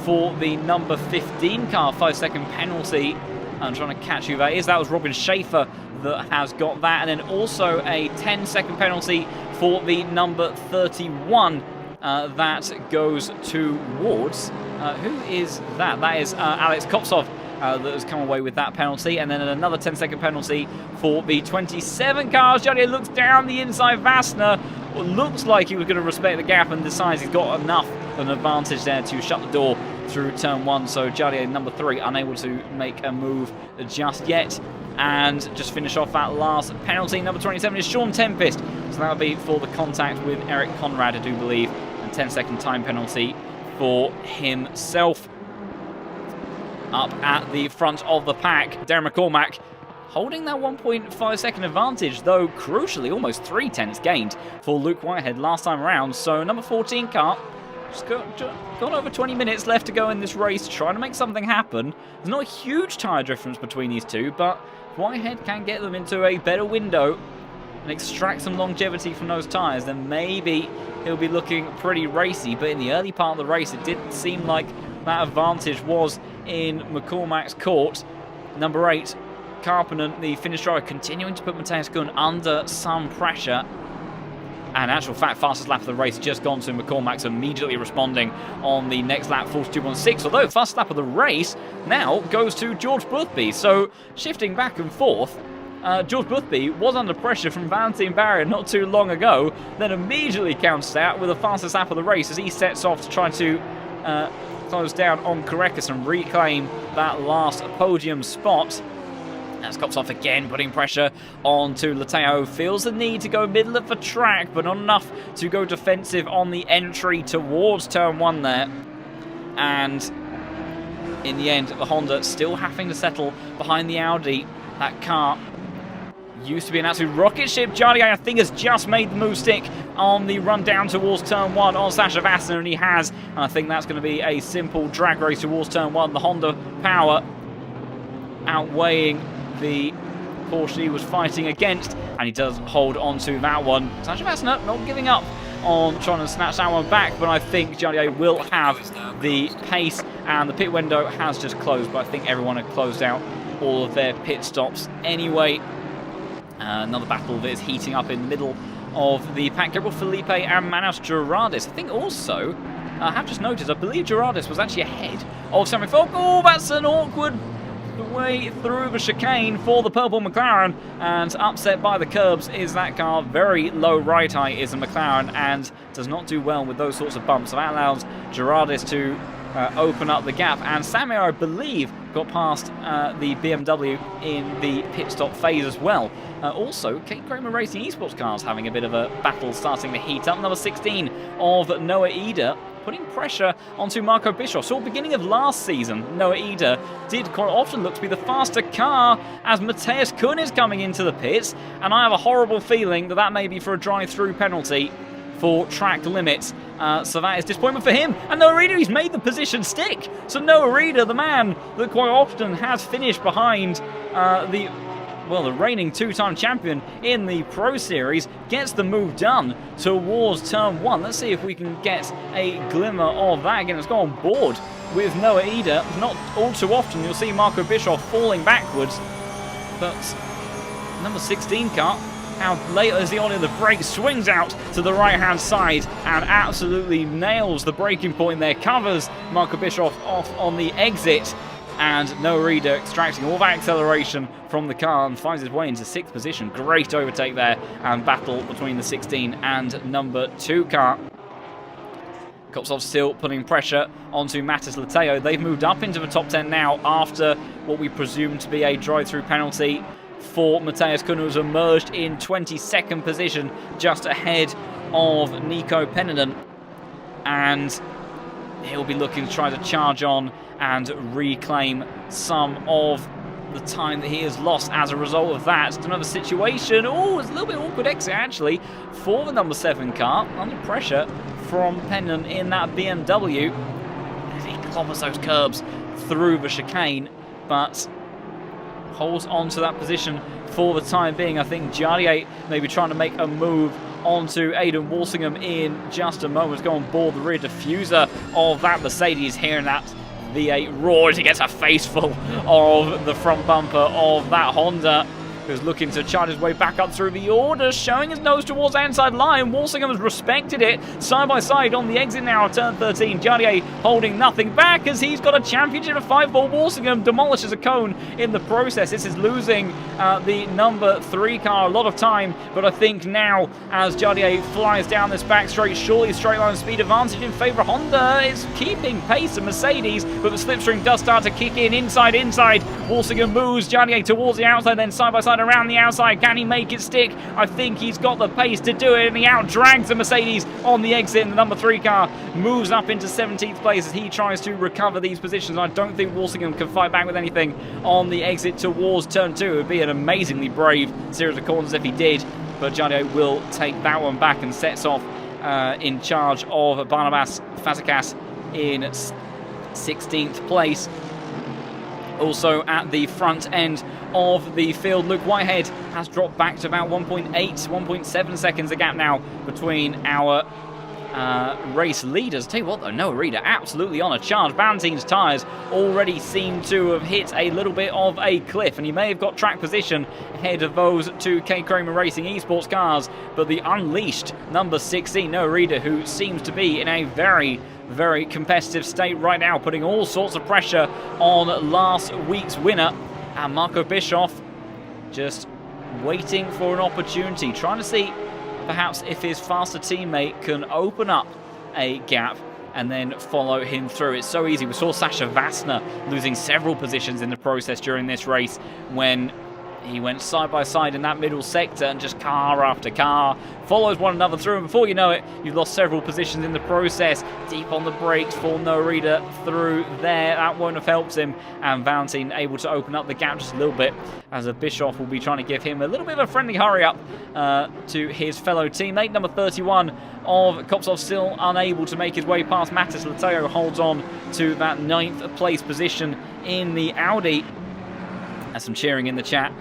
Speaker 1: for the number 15 car, 5-second penalty. I'm trying to catch who that is. That was Robin Schaefer that has got that. And then also a 10-second penalty for the number 31 that goes towards... who is that? That is Alex Kopsov. That has come away with that penalty, and then another 10-second penalty for the 27 cars. Jardier looks down the inside. Vassner looks like he was going to respect the gap and decides he's got enough of an advantage there to shut the door through turn 1. So Jardier, number 3, unable to make a move just yet. And just finish off that last penalty. Number 27 is Sean Tempest. So that'll be for the contact with Eric Conrad, I do believe. And 10-second time penalty for himself. Up at the front of the pack, Darren McCormack holding that 1.5 second advantage, though crucially almost 3/10 gained for Luke Whitehead last time around. So number 14 car, just got over 20 minutes left to go in this race, trying to make something happen. There's not a huge tyre difference between these two, but Whitehead can get them into a better window and extract some longevity from those tyres, then maybe he'll be looking pretty racy. But in the early part of the race, it did seem like that advantage was in McCormack's court. Number 8, Karppinen, the Finnish driver, continuing to put Mateus Kuhn under some pressure. And actual fact, fastest lap of the race just gone to McCormack's, immediately responding on the next lap, 42.16. Although fastest lap of the race now goes to George Boothby. So shifting back and forth, George Boothby was under pressure from Valentin Barrier not too long ago, then immediately counters out with the fastest lap of the race as he sets off to try to close down on Korekis and reclaim that last podium spot. As Kopsov again putting pressure onto Lateo. Feels the need to go middle of the track, but not enough to go defensive on the entry towards turn 1 there. And in the end, the Honda still having to settle behind the Audi. That car used to be an absolute rocket ship. Jardier, I think, has just made the move stick on the run down towards turn 1 on Sasha Vassner, and he has. And I think that's going to be a simple drag race towards turn 1. The Honda power outweighing the Porsche he was fighting against, and he does hold on to that one. Sasha Vassner not giving up on trying to snatch that one back, but I think Jardier will have the pace, and the pit window has just closed, but I think everyone had closed out all of their pit stops anyway. Another battle that is heating up in the middle of the pack. Gabriel Felipe and Manos Gerardis. I think also, I have just noticed, I believe Gerardis was actually ahead of Sammy Falk. Oh, that's an awkward way through the chicane for the purple McLaren, and upset by the curbs is that car. Very low ride height is a McLaren and does not do well with those sorts of bumps. So that allows Gerardis to open up the gap, and Samir, I believe, got past the BMW in the pit stop phase as well. Also, Kate Kramer Racing Esports cars having a bit of a battle starting to heat up. Number 16 of Noah Eder putting pressure onto Marco Bischoff. So at the beginning of last season, Noah Eder did quite often look to be the faster car as Matthias Kuhn is coming into the pits, and I have a horrible feeling that that may be for a drive-through penalty for track limits. So that is disappointment for him. And Noah Eder, he's made the position stick. So Noah Eder, the man that quite often has finished behind the reigning two-time champion in the Pro Series, gets the move done towards turn 1. Let's see if we can get a glimmer of that. Again, let's go on board with Noah Eder. Not all too often you'll see Marco Bischoff falling backwards, but number 16 car, how late is he on in the brake, swings out to the right-hand side and absolutely nails the braking point there, covers Marco Bischoff off on the exit, and Noah Eder extracting all that acceleration from the car and finds his way into 6th position. Great overtake there and battle between the 16 and number 2 car. Kopsov still putting pressure onto Matis Lateo. They've moved up into the top 10 now after what we presume to be a drive-through penalty for Matthias Kuhn, who's emerged in 22nd position, just ahead of Nico Peninen. And he'll be looking to try to charge on and reclaim some of the time that he has lost as a result of that. It's another situation. Oh, it's a little bit awkward exit, actually, for the number 7 car. Under pressure from Peninen in that BMW. As he clobbers those curbs through the chicane, but holds on to that position for the time being. I think Jardier may be trying to make a move onto Aidan Walsingham in just a moment. Go on board the rear diffuser of that Mercedes, hearing that V8 roar as he gets a face full of the front bumper of that Honda, who's looking to charge his way back up through the order, showing his nose towards the inside line. Walsingham has respected it. Side by side on the exit now of turn 13. Jardier holding nothing back as he's got a championship of 5-ball. Walsingham demolishes a cone in the process. This is losing the number 3 car a lot of time, but I think now as Jardier flies down this back straight, surely straight line speed advantage in favour of Honda is keeping pace of Mercedes, but the slipstream does start to kick in inside. Walsingham moves Jardier towards the outside, then side by side around the outside. Can he make it stick? I think he's got the pace to do it, and he outdrags the Mercedes on the exit, and the number 3 car moves up into 17th place as he tries to recover these positions. I don't think Walsingham can fight back with anything on the exit towards turn 2. It would be an amazingly brave series of corners if he did, but Jardier will take that one back and sets off in charge of Barnabas Fazekas in 16th place. Also at the front end of the field, Luke Whitehead has dropped back to about 1.7 seconds, a gap now between our race leaders. Tell you what though, Noah Eder absolutely on a charge. Valentin's tyres already seem to have hit a little bit of a cliff, and he may have got track position ahead of those 2 K Kramer Racing Esports cars, but the unleashed number 16, Noah Eder, who seems to be in a very competitive state right now, putting all sorts of pressure on last week's winner. And Marco Bischoff just waiting for an opportunity, trying to see perhaps if his faster teammate can open up a gap and then follow him through. It's so easy. We saw Sasha Vassner losing several positions in the process during this race when he went side by side in that middle sector, and just car after car follows one another through, and before you know it, you've lost several positions in the process. Deep on the brakes for Noah Eder through there. That won't have helped him, and Valentin able to open up the gap just a little bit, as a Bischoff will be trying to give him a little bit of a friendly hurry up to his fellow teammate. Number 31 of Kopsov still unable to make his way past Matis Lateo, holds on to that 9th place position in the Audi. There's some cheering in the chat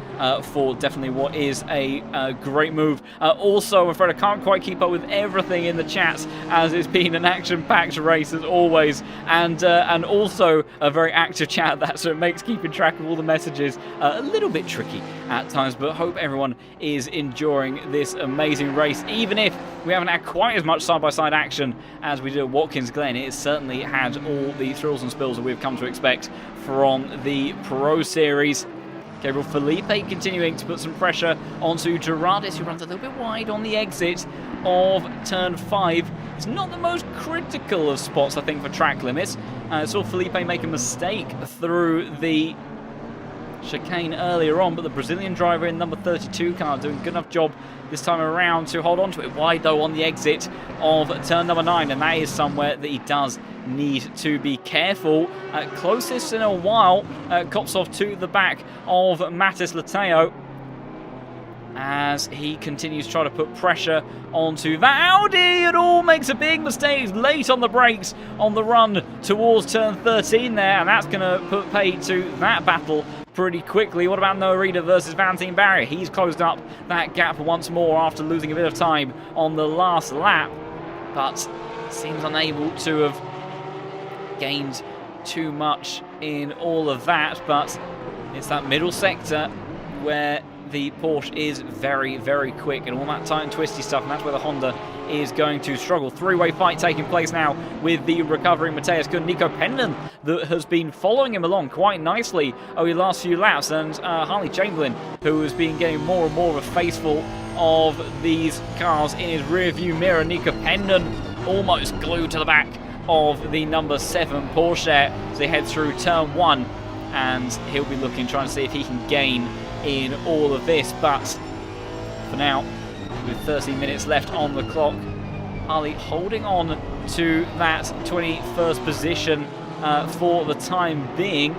Speaker 1: for definitely what is a great move. Also, I'm afraid I can't quite keep up with everything in the chats, as it's been an action-packed race as always, and also a very active chat that, so it makes keeping track of all the messages a little bit tricky at times, but hope everyone is enjoying this amazing race. Even if we haven't had quite as much side-by-side action as we did at Watkins Glen, it certainly had all the thrills and spills that we've come to expect from the Pro Series. Gabriel Felipe continuing to put some pressure onto Gerardis, who runs a little bit wide on the exit of turn 5. It's not the most critical of spots, I think, for track limits. Saw Felipe make a mistake through the chicane earlier on, but the Brazilian driver in number 32 car doing a good enough job this time around to hold on to it. Wide though on the exit of turn number 9, and that is somewhere that he does need to be careful. Closest in a while, cops off to the back of Matis Lateo as he continues to try to put pressure onto that Audi. It all makes a big mistake late on the brakes on the run towards turn 13 there, and that's going to put pay to that battle pretty quickly. What about Noah Reader versus Valentin Barrier? He's closed up that gap once more after losing a bit of time on the last lap, but seems unable to have gained too much in all of that. But it's that middle sector where the Porsche is very, very quick and all that tight and twisty stuff, and that's where the Honda is going to struggle. Three-way fight taking place now with the recovering Mateus Good, Nico Pendon, that has been following him along quite nicely over the last few laps, and Harley Chamberlain, who has been getting more and more of a faceful of these cars in his rear view mirror. Nico Pendon almost glued to the back of the number 7 Porsche as they head through turn 1, and he'll be looking, trying to see if he can gain in all of this. But for now, with 13 minutes left on the clock, Harley holding on to that 21st position for the time being.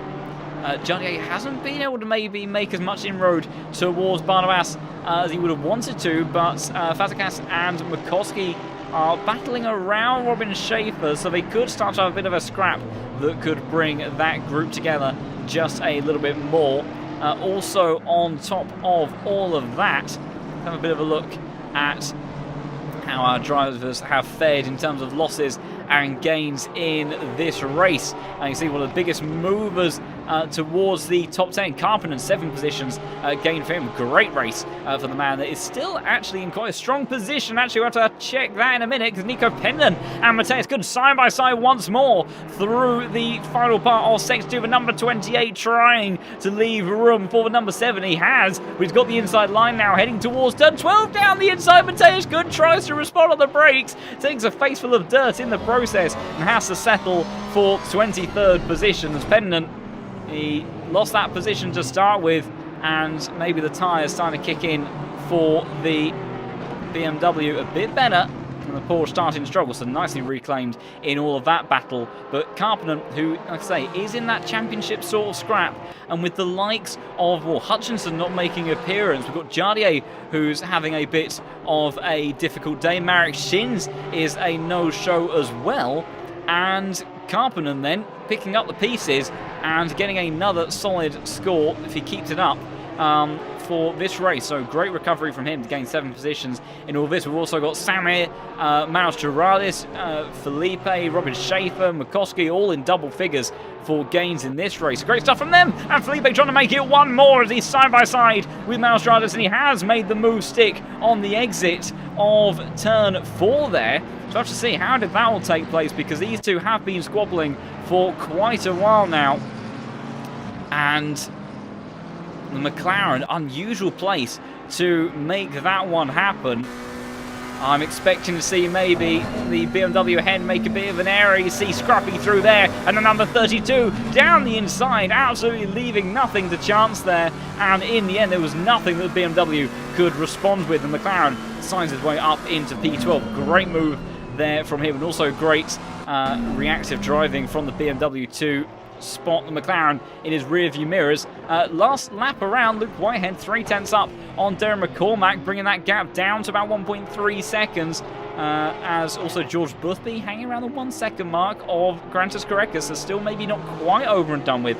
Speaker 1: Jardier hasn't been able to maybe make as much inroad towards Barnabas as he would have wanted to, but Fazekas and McCoskey are battling around Robin Schaefer, so they could start to have a bit of a scrap that could bring that group together just a little bit more. Also on top of all of that, have a bit of a look at how our drivers have fared in terms of losses and gains in this race. And you see one of the biggest movers towards the top 10. Carpenter, 7 positions gained for him. Great race for the man that is still actually in quite a strong position. Actually, we'll have to check that in a minute, because Nico Pendon and Mateus Good side by side once more through the final part of Sector 2. The number 28 trying to leave room for the number 7. He has. He's got the inside line now, heading towards turn 12 down the inside. Mateus Good tries to respond on the brakes, takes a face full of dirt in the process, and has to settle for 23rd position as Pendon. He lost that position to start with, and maybe the tyres starting to kick in for the BMW a bit better, and the Porsche starting to struggle, so nicely reclaimed in all of that battle. But Carpenter, who, like I say, is in that championship sort of scrap, and with the likes of, well, Hutchinson not making an appearance, we've got Jardier, who's having a bit of a difficult day. Marek Shins is a no-show as well, and Carpenter then picking up the pieces and getting another solid score if he keeps it up for this race. So great recovery from him to gain 7 positions in all this. We've also got Samir, Maus Gerardis, Felipe, Robin Schaefer, McCoskey, all in double figures for gains in this race. Great stuff from them, and Felipe trying to make it one more as he's side by side with Maus Gerardis, and he has made the move stick on the exit of turn 4 there. So we'll have to see how did that all take place, because these two have been squabbling for quite a while now. And the McLaren, unusual place to make that one happen. I'm expecting to see maybe the BMW ahead make a bit of an error. You see Scruffy through there, and the number 32 down the inside, absolutely leaving nothing to chance there. And in the end, there was nothing that BMW could respond with. The McLaren signs his way up into P12. Great move there from him, and also great reactive driving from the BMW to spot the McLaren in his rear view mirrors. Last lap around, Luke Whitehead 3/10 up on Darren McCormack, bringing that gap down to about 1.3 seconds. As also George Boothby hanging around the 1 second mark of Grantis Correcus, so still maybe not quite over and done with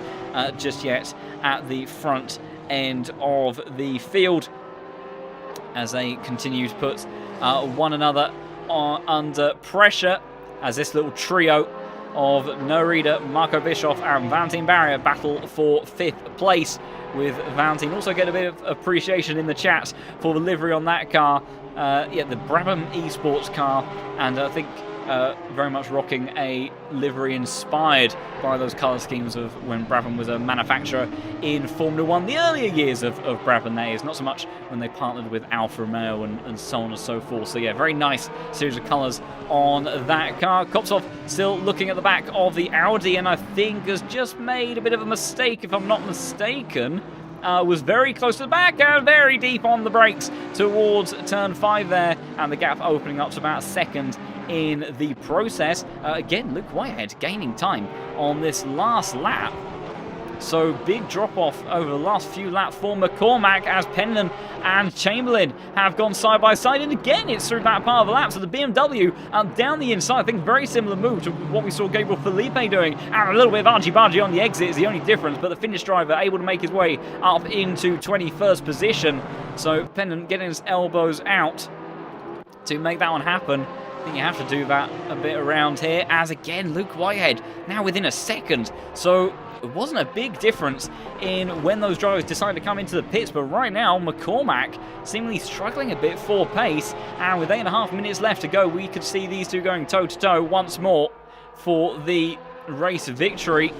Speaker 1: just yet at the front end of the field as they continue to put one another under pressure as this little trio of Nerida, Marco Bischoff and Valentin Barrier battle for 5th place, with Valentin also getting a bit of appreciation in the chat for the livery on that car. Yeah, the Brabham Esports car, and I think very much rocking a livery inspired by those colour schemes of when Brabham was a manufacturer in Formula 1, the earlier years of Brabham, that is, not so much when they partnered with Alfa Romeo and so on and so forth. So yeah, very nice series of colours on that car. Kopsov still looking at the back of the Audi, and I think has just made a bit of a mistake, if I'm not mistaken. Was very close to the back and very deep on the brakes towards turn 5 there, and the gap opening up to about a second in the process. Again, Luke Whitehead gaining time on this last lap. So big drop off over the last few laps for McCormack as Penman and Chamberlain have gone side by side, and again it's through that part of the lap. So the BMW down the inside, I think very similar move to what we saw Gabriel Felipe doing, and a little bit of argy-bargy on the exit is the only difference, but the Finnish driver able to make his way up into 21st position. So Penman getting his elbows out to make that one happen. I think you have to do that a bit around here, as again Luke Whitehead now within a second. So it wasn't a big difference in when those drivers decided to come into the pits, but right now McCormack seemingly struggling a bit for pace, and with 8.5 minutes left to go, we could see these two going toe-to-toe once more for the race victory.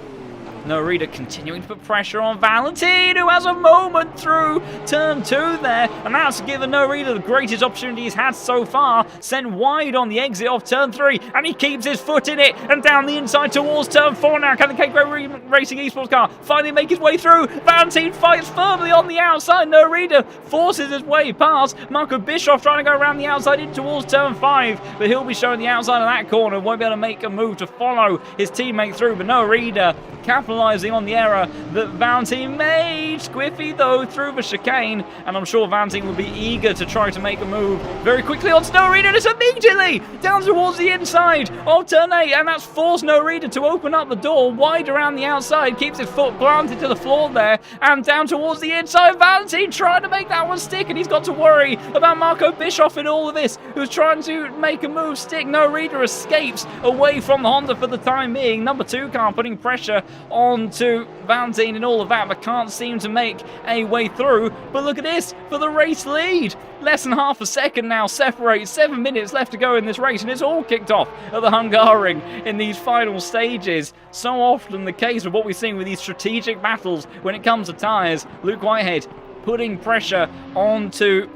Speaker 1: Nerida continuing to put pressure on Valentin, who has a moment through turn 2 there, and that's given Nerida the greatest opportunity he's had so far. Sent wide on the exit of turn 3, and he keeps his foot in it, and down the inside towards turn 4 now. Can the Cape Racing Esports car finally make his way through? Valentin fights firmly on the outside. Nerida forces his way past. Marco Bischoff trying to go around the outside in towards turn 5, but he'll be showing the outside of that corner, won't be able to make a move to follow his teammate through, but Nerida capitalising on the error that Valentin made. Squiffy though through the chicane, and I'm sure Valentin will be eager to try to make a move very quickly on Nerida, and it's immediately down towards the inside of turn 8, and that's forced Nerida to open up the door wide around the outside, keeps his foot planted to the floor there, and down towards the inside. Valentin trying to make that one stick, and he's got to worry about Marco Bischoff in all of this, who's trying to make a move stick. Nerida escapes away from the Honda for the time being. Number 2 car putting pressure on to Valentin in all of that, but can't seem to make a way through. But look at this for the race lead. Less than half a second now separates. 7 minutes left to go in this race, and it's all kicked off at the Hungaroring in these final stages. So often the case of what we're seeing with these strategic battles when it comes to tyres. Luke Whitehead putting pressure onto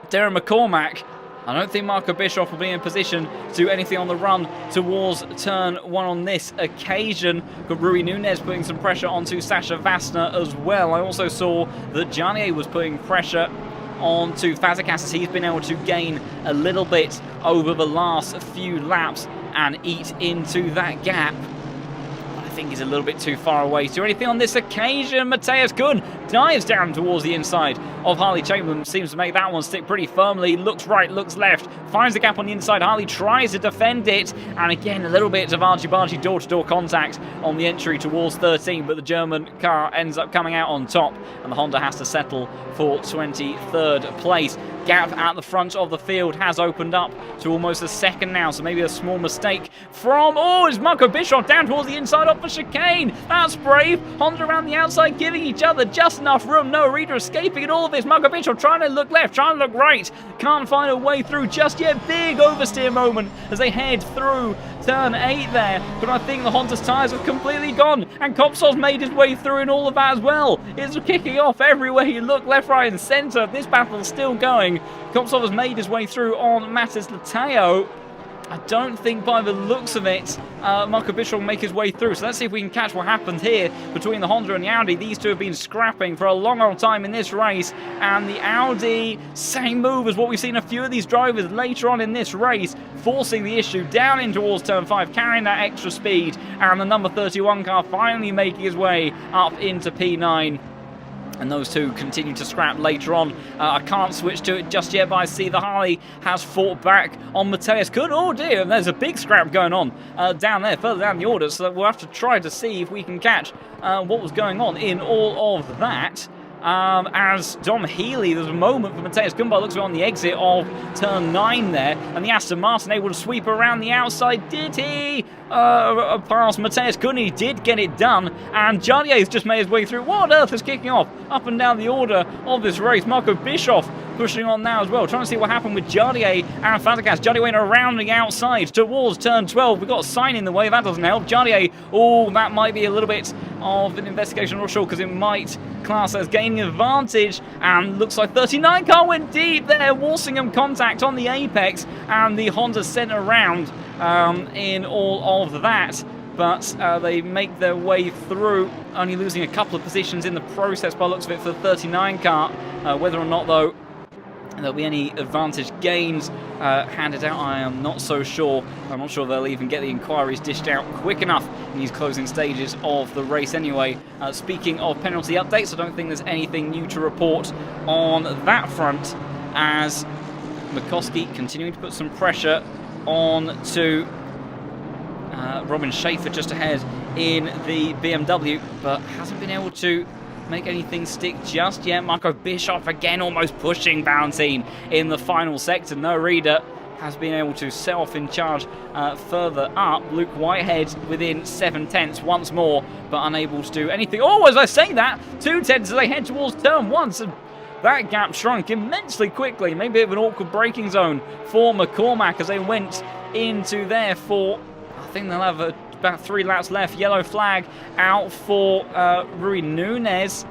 Speaker 1: Darren McCormack. I don't think Marco Bischoff will be in position to do anything on the run towards turn 1 on this occasion. Got Rui Nunez putting some pressure onto Sasha Vassner as well. I also saw that Janier was putting pressure onto Fazekas as he's been able to gain a little bit over the last few laps and eat into that gap. I think he's a little bit too far away to do anything on this occasion. Matthias Kuhn dives down towards the inside of Harley Chamberlain, seems to make that one stick pretty firmly. Looks right, looks left, finds the gap on the inside. Harley tries to defend it, and again a little bit of argy-bargy door-to-door contact on the entry towards 13, but the German car ends up coming out on top, and the Honda has to settle for 23rd place. Gap at the front of the field has opened up to almost a second now, so maybe a small mistake from, it's Marco Bischoff down towards the inside off the chicane. That's brave. Honda around the outside giving each other just enough room. Nerida escaping in all of this. Marco Bischoff trying to look left, trying to look right. Can't find a way through just yet. Big oversteer moment as they head through turn 8 there, but I think the Honda's tyres have completely gone, and Kopsov's made his way through in all of that as well. It's kicking off everywhere you look, left, right and centre. This battle's still going. Kopsov has made his way through on Matis Lateo. I don't think by the looks of it, Marco Bischoff will make his way through. So let's see if we can catch what happened here between the Honda and the Audi. These two have been scrapping for a long old time in this race. And the Audi, same move as what we've seen a few of these drivers later on in this race, forcing the issue down in towards turn 5, carrying that extra speed. And the number 31 car finally making his way up into P9. And those two continue to scrap later on. I can't switch to it just yet, but I see the Harley has fought back on Matthias Kuhn. Oh dear, there's a big scrap going on down there, further down the order, so we'll have to try to see if we can catch what was going on in all of that. as Dom Healy, there's a moment for Matthias Kumba, looks on the exit of turn 9 there, and the Aston Martin able to sweep around the outside. Did he pass Matthias Kuhn? He did get it done, and Jardier's just made his way through. What on earth is kicking off up and down the order of this race? Marco Bischoff pushing on now as well, trying to see what happened with Jardier and Fantacas. Jardier went around the outside towards turn 12. We've got a sign in the way, that doesn't help. Jardier, that might be a little bit of an investigation, I'm not sure, because it might class as gaining advantage, and looks like 39 car went deep there. Walsingham contact on the apex, and the Honda sent around in all of that. But they make their way through, only losing a couple of positions in the process by the looks of it for the 39 car. Whether or not, though, there'll be any advantage gains handed out, I am not so sure. I'm not sure they'll even get the inquiries dished out quick enough in these closing stages of the race anyway. Speaking of penalty updates, I don't think there's anything new to report on that front, as McCoskey continuing to put some pressure on to Robin Schaefer just ahead in the BMW, but hasn't been able to make anything stick just yet. Marco Bischoff again almost pushing Valentin in the final sector. No Reader has been able to set off in charge further up. Luke Whitehead within 7/10 once more, but unable to do anything. Oh, as I say that, 2/10 as they head towards turn 1. So that gap shrunk immensely quickly. Maybe a bit of an awkward braking zone for McCormack as they went into there for, I think they'll have about 3 laps left. Yellow flag out for Rui Nunez.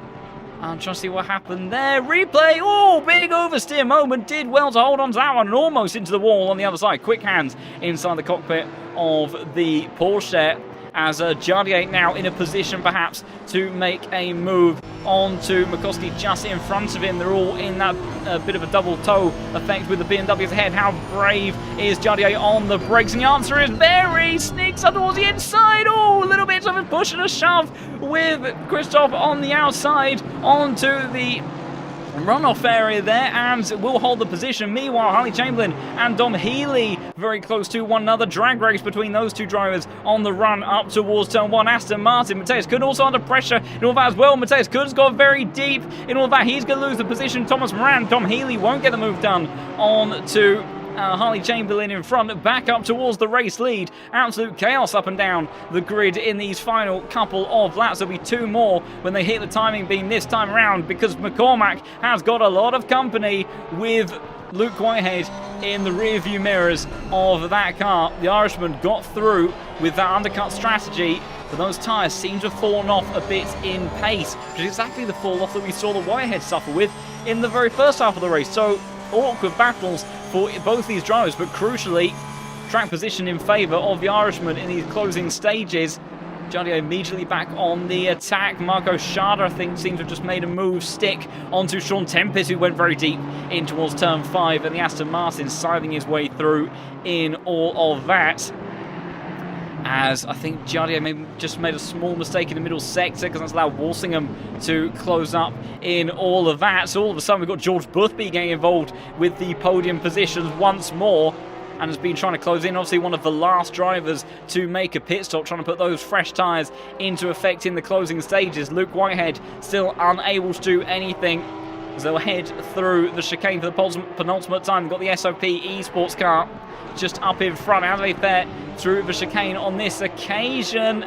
Speaker 1: I'm trying to see what happened there. Replay. Oh, big oversteer moment. Did well to hold on to that one and almost into the wall on the other side. Quick hands inside the cockpit of the Porsche, as Jardier now in a position perhaps to make a move onto McCoskey just in front of him. They're all in that bit of a double toe effect with the BMWs ahead. How brave is Jardier on the brakes? And the answer is very. Sneaks up towards the inside. Oh, a little bit of a push and a shove with Christoph on the outside onto the runoff area there, and will hold the position. Meanwhile, Harley Chamberlain and Dom Healy very close to one another. Drag race between those two drivers on the run up towards turn 1. Aston Martin, Matthias Kuhn also under pressure in all that as well. Matthias Kuhn's got very deep in all that. He's going to lose the position. Thomas Moran, Dom Healy won't get the move done on to Harley Chamberlain in front, back up towards the race lead. Absolute chaos up and down the grid in these final couple of laps. There'll be 2 more when they hit the timing beam this time around, because McCormack has got a lot of company with Luke Whitehead in the rear view mirrors of that car. The Irishman got through with that undercut strategy, but those tyres seem to have fallen off a bit in pace, which is exactly the fall off that we saw the Whitehead suffer with in the very first half of the race. So awkward battles for both these drivers, but crucially track position in favour of the Irishman in these closing stages. Jardier immediately back on the attack. Marco Schade, I think, seems to have just made a move stick onto Sean Tempest, who went very deep in towards turn 5, and the Aston Martin scything his way through in all of that. As I think Jardier just made a small mistake in the middle sector, because that's allowed Walsingham to close up in all of that. So all of a sudden we've got George Boothby getting involved with the podium positions once more, and has been trying to close in. Obviously one of the last drivers to make a pit stop, trying to put those fresh tyres into effect in the closing stages. Luke Whitehead still unable to do anything, as they'll head through the chicane for the penultimate time. They've got the SOP eSports car just up in front. How do they fare through the chicane on this occasion?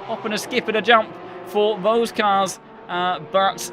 Speaker 1: Hop and a skip and a jump for those cars, but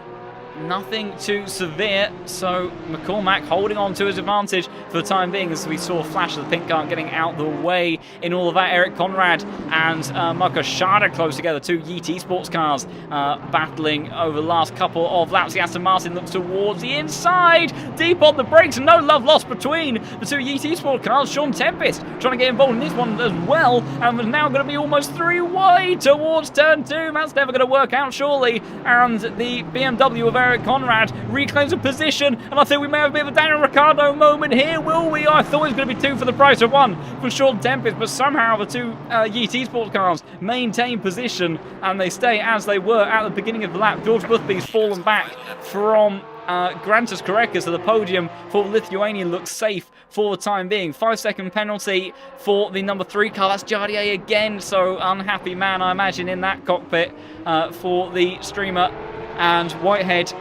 Speaker 1: nothing too severe. So McCormack holding on to his advantage for the time being, as we saw a flash of the pink car getting out the way in all of that. Eric Conrad and Marco Schade close together, 2 Yeet Esports cars battling over the last couple of laps. The Aston Martin looks towards the inside, deep on the brakes, and no love lost between the 2 Yeet Esports cars. Sean Tempest trying to get involved in this one as well, and was now going to be almost 3 wide towards turn 2. That's never going to work out, surely. And the BMW of Eric Conrad reclaims a position, and I think we may have a bit of a Daniel Ricciardo moment here, will we? I thought it was going to be 2 for the price of 1 for Sean Tempest, but somehow the 2 Yeet Esports cars maintain position, and they stay as they were at the beginning of the lap. George Boothby's fallen back from Grantas Korekis, so the podium for Lithuanian looks safe for the time being. 5-second penalty for the number 3 car. That's Jardier again, so unhappy man, I imagine, in that cockpit for the streamer. And Whitehead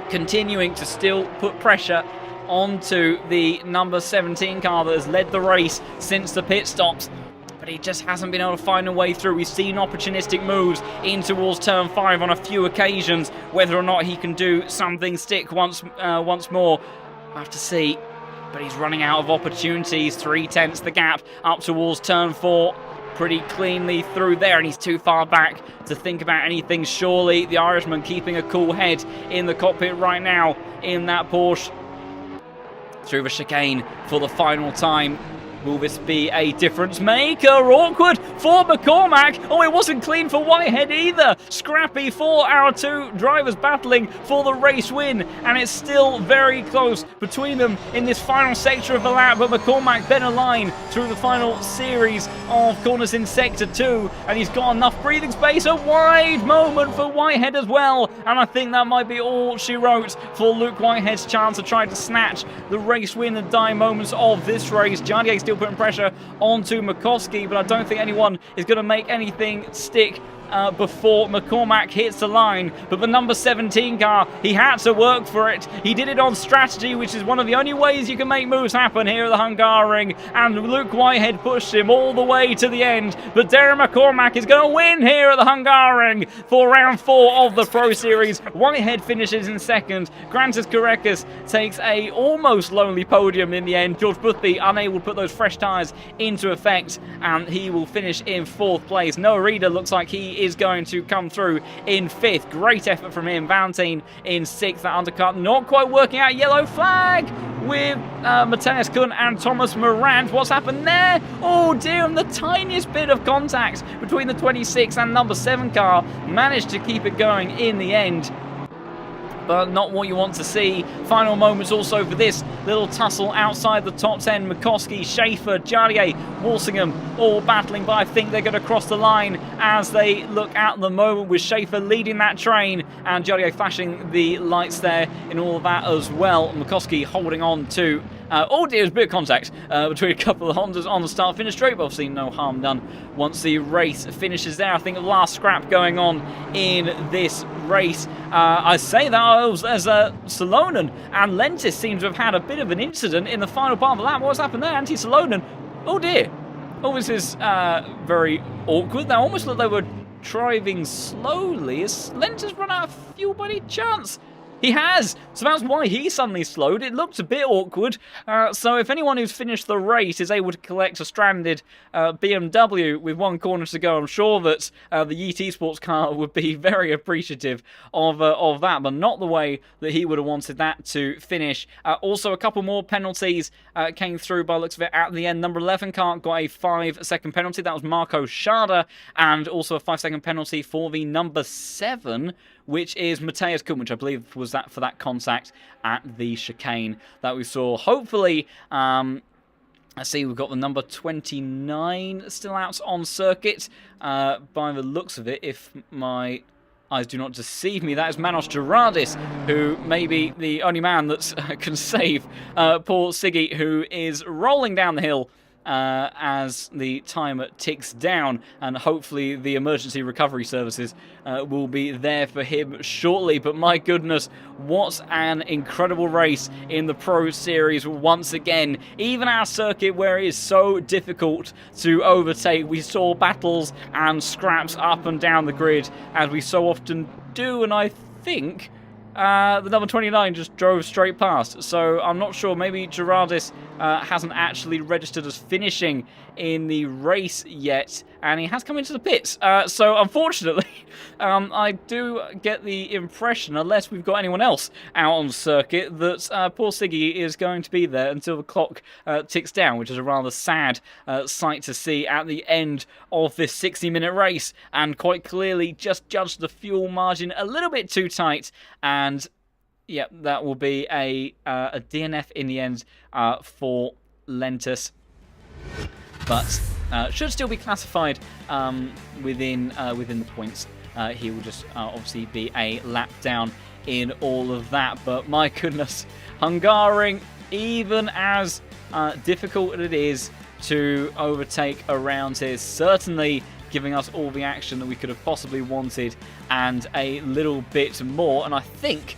Speaker 1: continuing to still put pressure onto the number 17 car that has led the race since the pit stops. But he just hasn't been able to find a way through. We've seen opportunistic moves in towards turn 5 on a few occasions. Whether or not he can do something stick once more, I have to see. But he's running out of opportunities. 3/10 the gap up towards turn 4. Pretty cleanly through there, and he's too far back to think about anything. Surely the Irishman keeping a cool head in the cockpit right now in that Porsche. Through the chicane for the final time. Will this be a difference maker? Awkward for McCormack. Oh, it wasn't clean for Whitehead either. Scrappy for our two drivers battling for the race win. And it's still very close between them in this final sector of the lap. But McCormack better line through the final series of corners in Sector 2. And he's got enough breathing space. A wide moment for Whitehead as well. And I think that might be all she wrote for Luke Whitehead's chance to try to snatch the race win and dying moments of this race. Jardier still putting pressure onto McCoskey, but I don't think anyone is going to make anything stick before McCormack hits the line. But the number 17 car, he had to work for it. He did it on strategy, which is one of the only ways you can make moves happen here at the Hungaroring. And Luke Whitehead pushed him all the way to the end. But Darren McCormack is going to win here at the Hungaroring for round 4 of the Pro Series. Whitehead finishes in second. Grantis Karekis takes a almost lonely podium in the end. George Boothby unable to put those fresh tyres into effect, and he will finish in 4th place. Noah Reeder looks like he is going to come through in 5th. Great effort from him. Valentin in 6th. That undercut not quite working out. Yellow flag with Matthias Kuhn and Thomas Morant. What's happened there? Oh dear, and the tiniest bit of contact between the 26 and number 7 car managed to keep it going in the end. But not what you want to see. Final moments also for this little tussle outside the top 10. McCoskey, Schaefer, Jardier, Walsingham all battling, but I think they're going to cross the line as they look at the moment with Schaefer leading that train and Jardier flashing the lights there in all of that as well. McCoskey holding on to oh dear, there's a bit of contact between a couple of Hondas on the start-finish straight, but obviously no harm done once the race finishes there. I think the last scrap going on in this race. I say that as Salonen and Lentis seem to have had a bit of an incident in the final part of the lap. What's happened there? Anti-Salonen. Oh dear. Oh, this is very awkward. They almost looked like they were driving slowly. Has Lentis run out of fuel by any chance? He has, so that's why he suddenly slowed. It looked a bit awkward, so if anyone who's finished the race is able to collect a stranded BMW with 1 corner to go, I'm sure that the Yeet Esports car would be very appreciative of that, but not the way that he would have wanted that to finish. Also, a couple more penalties came through by the looks of it at the end. Number 11 car got a 5-second penalty. That was Marco Schada, and also a 5-second penalty for the number 7, which is Matthias Kuhn, which I believe was that for that contact at the chicane that we saw. Hopefully, I see we've got the number 29 still out on circuit. By the looks of it, if my eyes do not deceive me, that is Manos Gerardis, who may be the only man that can save poor Siggy, who is rolling down the hill as the timer ticks down, and hopefully the emergency recovery services will be there for him shortly. But my goodness, what an incredible race in the Pro Series once again. Even our circuit, where it is so difficult to overtake, we saw battles and scraps up and down the grid, as we so often do, and I think the number 29 just drove straight past, so I'm not sure. Maybe Gerardis hasn't actually registered as finishing in the race yet, and he has come into the pits. So unfortunately, I do get the impression, unless we've got anyone else out on the circuit, that poor Siggy is going to be there until the clock ticks down, which is a rather sad sight to see at the end of this 60-minute race, and quite clearly just judged the fuel margin a little bit too tight, and yeah, that will be a DNF in the end for Lentis. But should still be classified within the points. He will just obviously be a lap down in all of that. But my goodness, Hungaroring, even as difficult it is to overtake around here, certainly giving us all the action that we could have possibly wanted and a little bit more. And I think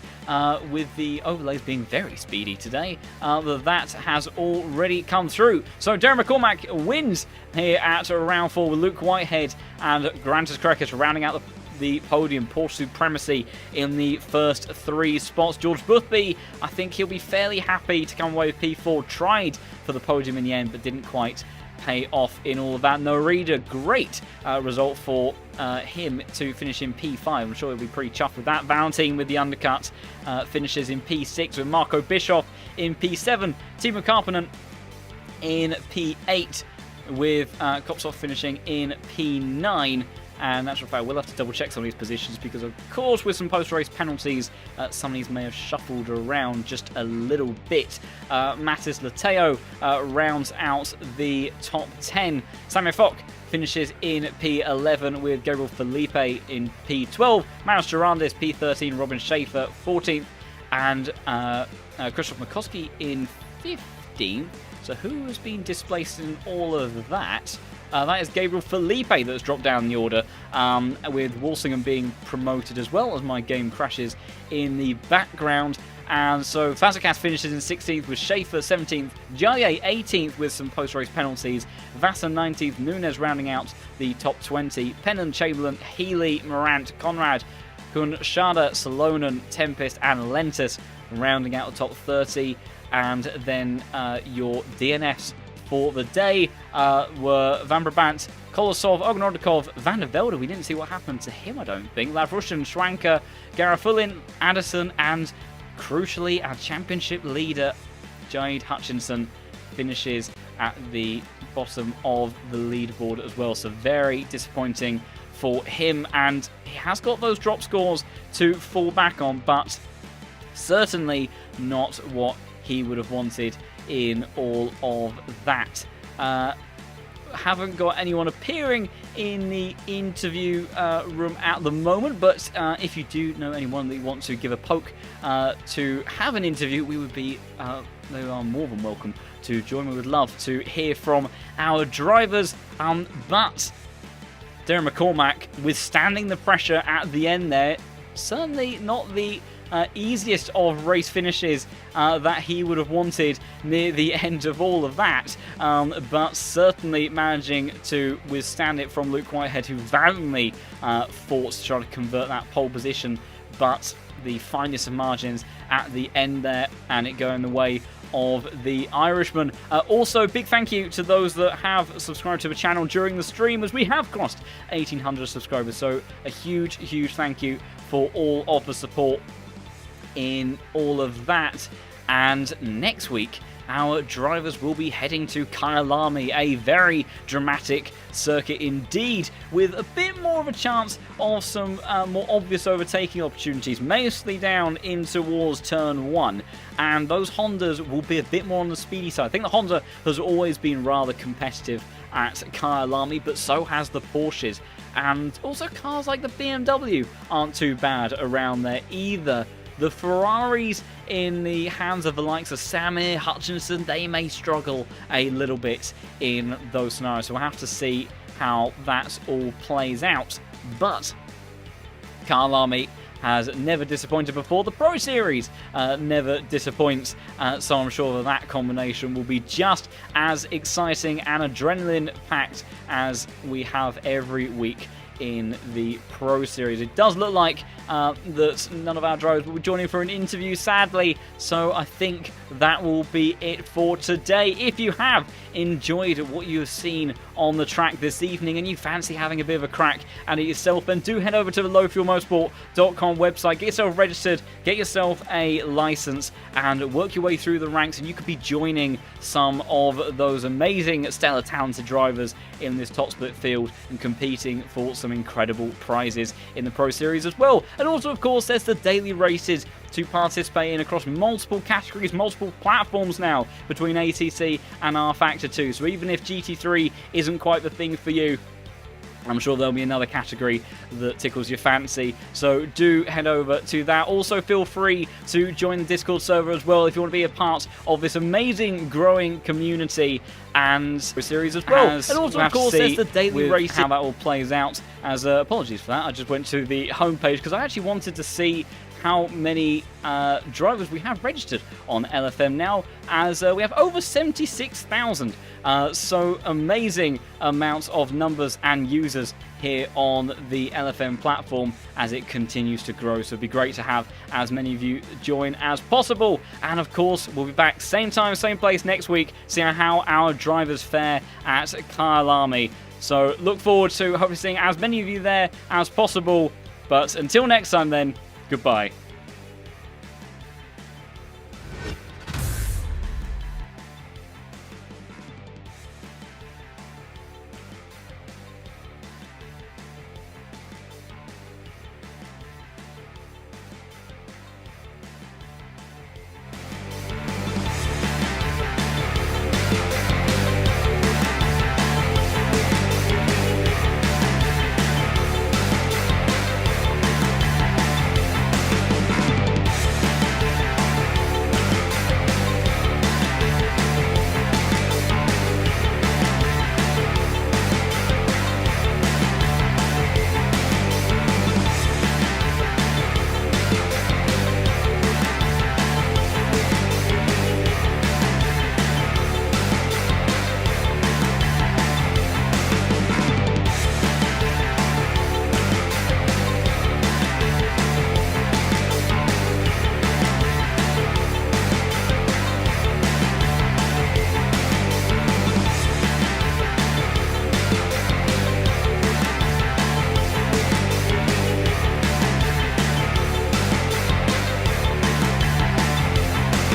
Speaker 1: with the overlays being very speedy today, that has already come through. So Darren McCormack wins here at round 4 with Luke Whitehead and Grantis Crackers rounding out the podium. Porsche supremacy in the first 3 spots. George Boothby, I think he'll be fairly happy to come away with P4. Tried for the podium in the end, but didn't quite pay off in all of that. Norida, great result for him to finish in P5. I'm sure he'll be pretty chuffed with that. Valentin with the undercut finishes in P6 with Marco Bischoff in P7. Timo Karppinen in P8 with Kopsov finishing in P9. And that's fact, we'll have to double check some of these positions because, of course, with some post-race penalties, some of these may have shuffled around just a little bit. Mattis Lateo rounds out the top 10. Samuel Fock finishes in P11 with Gabriel Felipe in P12. Maris Durandis, P13. Robin Schaefer, 14th. And Krzysztof Makowski in 15th. So who has been displaced in all of that? That is Gabriel Felipe that's dropped down the order, with Walsingham being promoted as well as my game crashes in the background. And so Fazekas finishes in 16th with Schaefer 17th, Jaye 18th with some post-race penalties, Vassar 19th, Nunes rounding out the top 20, Pennon, Chamberlain, Healy, Morant, Conrad, Kunshada, Salonen, Tempest and Lentis rounding out the top 30. And then your DNFs for the day were Van Brabant, Kolosov, Ognordikov, Van der Velde. We didn't see what happened to him, I don't think. Lavrushin, Schwanker, Garafulin, Addison, and crucially, our championship leader, Jade Hutchinson, finishes at the bottom of the leaderboard as well. So very disappointing for him. And he has got those drop scores to fall back on, but certainly not what he would have wanted in all of that. Haven't got anyone appearing in the interview room at the moment, but if you do know anyone that you want to give a poke to have an interview, we would be they are more than welcome to join. We would love to hear from our drivers, but Darren McCormack withstanding the pressure at the end there, certainly not the easiest of race finishes that he would have wanted near the end of all of that, but certainly managing to withstand it from Luke Whitehead, who valiantly fought to try to convert that pole position, but the finest of margins at the end there, and it going the way of the Irishman. Also, big thank you to those that have subscribed to the channel during the stream, as we have crossed 1,800 subscribers, so a huge thank you for all of the support in all of that. And next week our drivers will be heading to Kyalami, a very dramatic circuit indeed, with a bit more of a chance of some more obvious overtaking opportunities, mostly down in towards turn 1, and those Hondas will be a bit more on the speedy side. I think the Honda has always been rather competitive at Kyalami, but so has the Porsches, and also cars like the BMW aren't too bad around there either. The Ferraris, in the hands of the likes of Samir, Hutchinson, they may struggle a little bit in those scenarios. So we'll have to see how that all plays out. But Kyalami has never disappointed before. The Pro Series never disappoints. So I'm sure that combination will be just as exciting and adrenaline-packed as we have every week in the Pro Series. It does look like that none of our drivers will be joining for an interview, sadly, so I think that will be it for today. If you have enjoyed what you have seen on the track this evening and you fancy having a bit of a crack at it yourself, then do head over to the lowfuelmotorsport.com website, get yourself registered, get yourself a license, and work your way through the ranks, and you could be joining some of those amazing, stellar, talented drivers in this top split field and competing for some incredible prizes in the Pro Series as well. And also, of course, there's the daily races to participate in across multiple categories, multiple platforms now between ATC and R Factor 2. So even if GT3 isn't quite the thing for you, I'm sure there'll be another category that tickles your fancy, so do head over to that. Also, feel free to join the Discord server as well if you want to be a part of this amazing growing community and series as well. And also, of course, there's the daily race, how that all plays out. As apologies for that, I just went to the homepage because I actually wanted to see how many drivers we have registered on LFM now, as we have over 76,000. So amazing amounts of numbers and users here on the LFM platform as it continues to grow. So it'd be great to have as many of you join as possible. And of course, we'll be back same time, same place next week, seeing how our drivers fare at Kyle Army. So look forward to hopefully seeing as many of you there as possible. But until next time then, goodbye.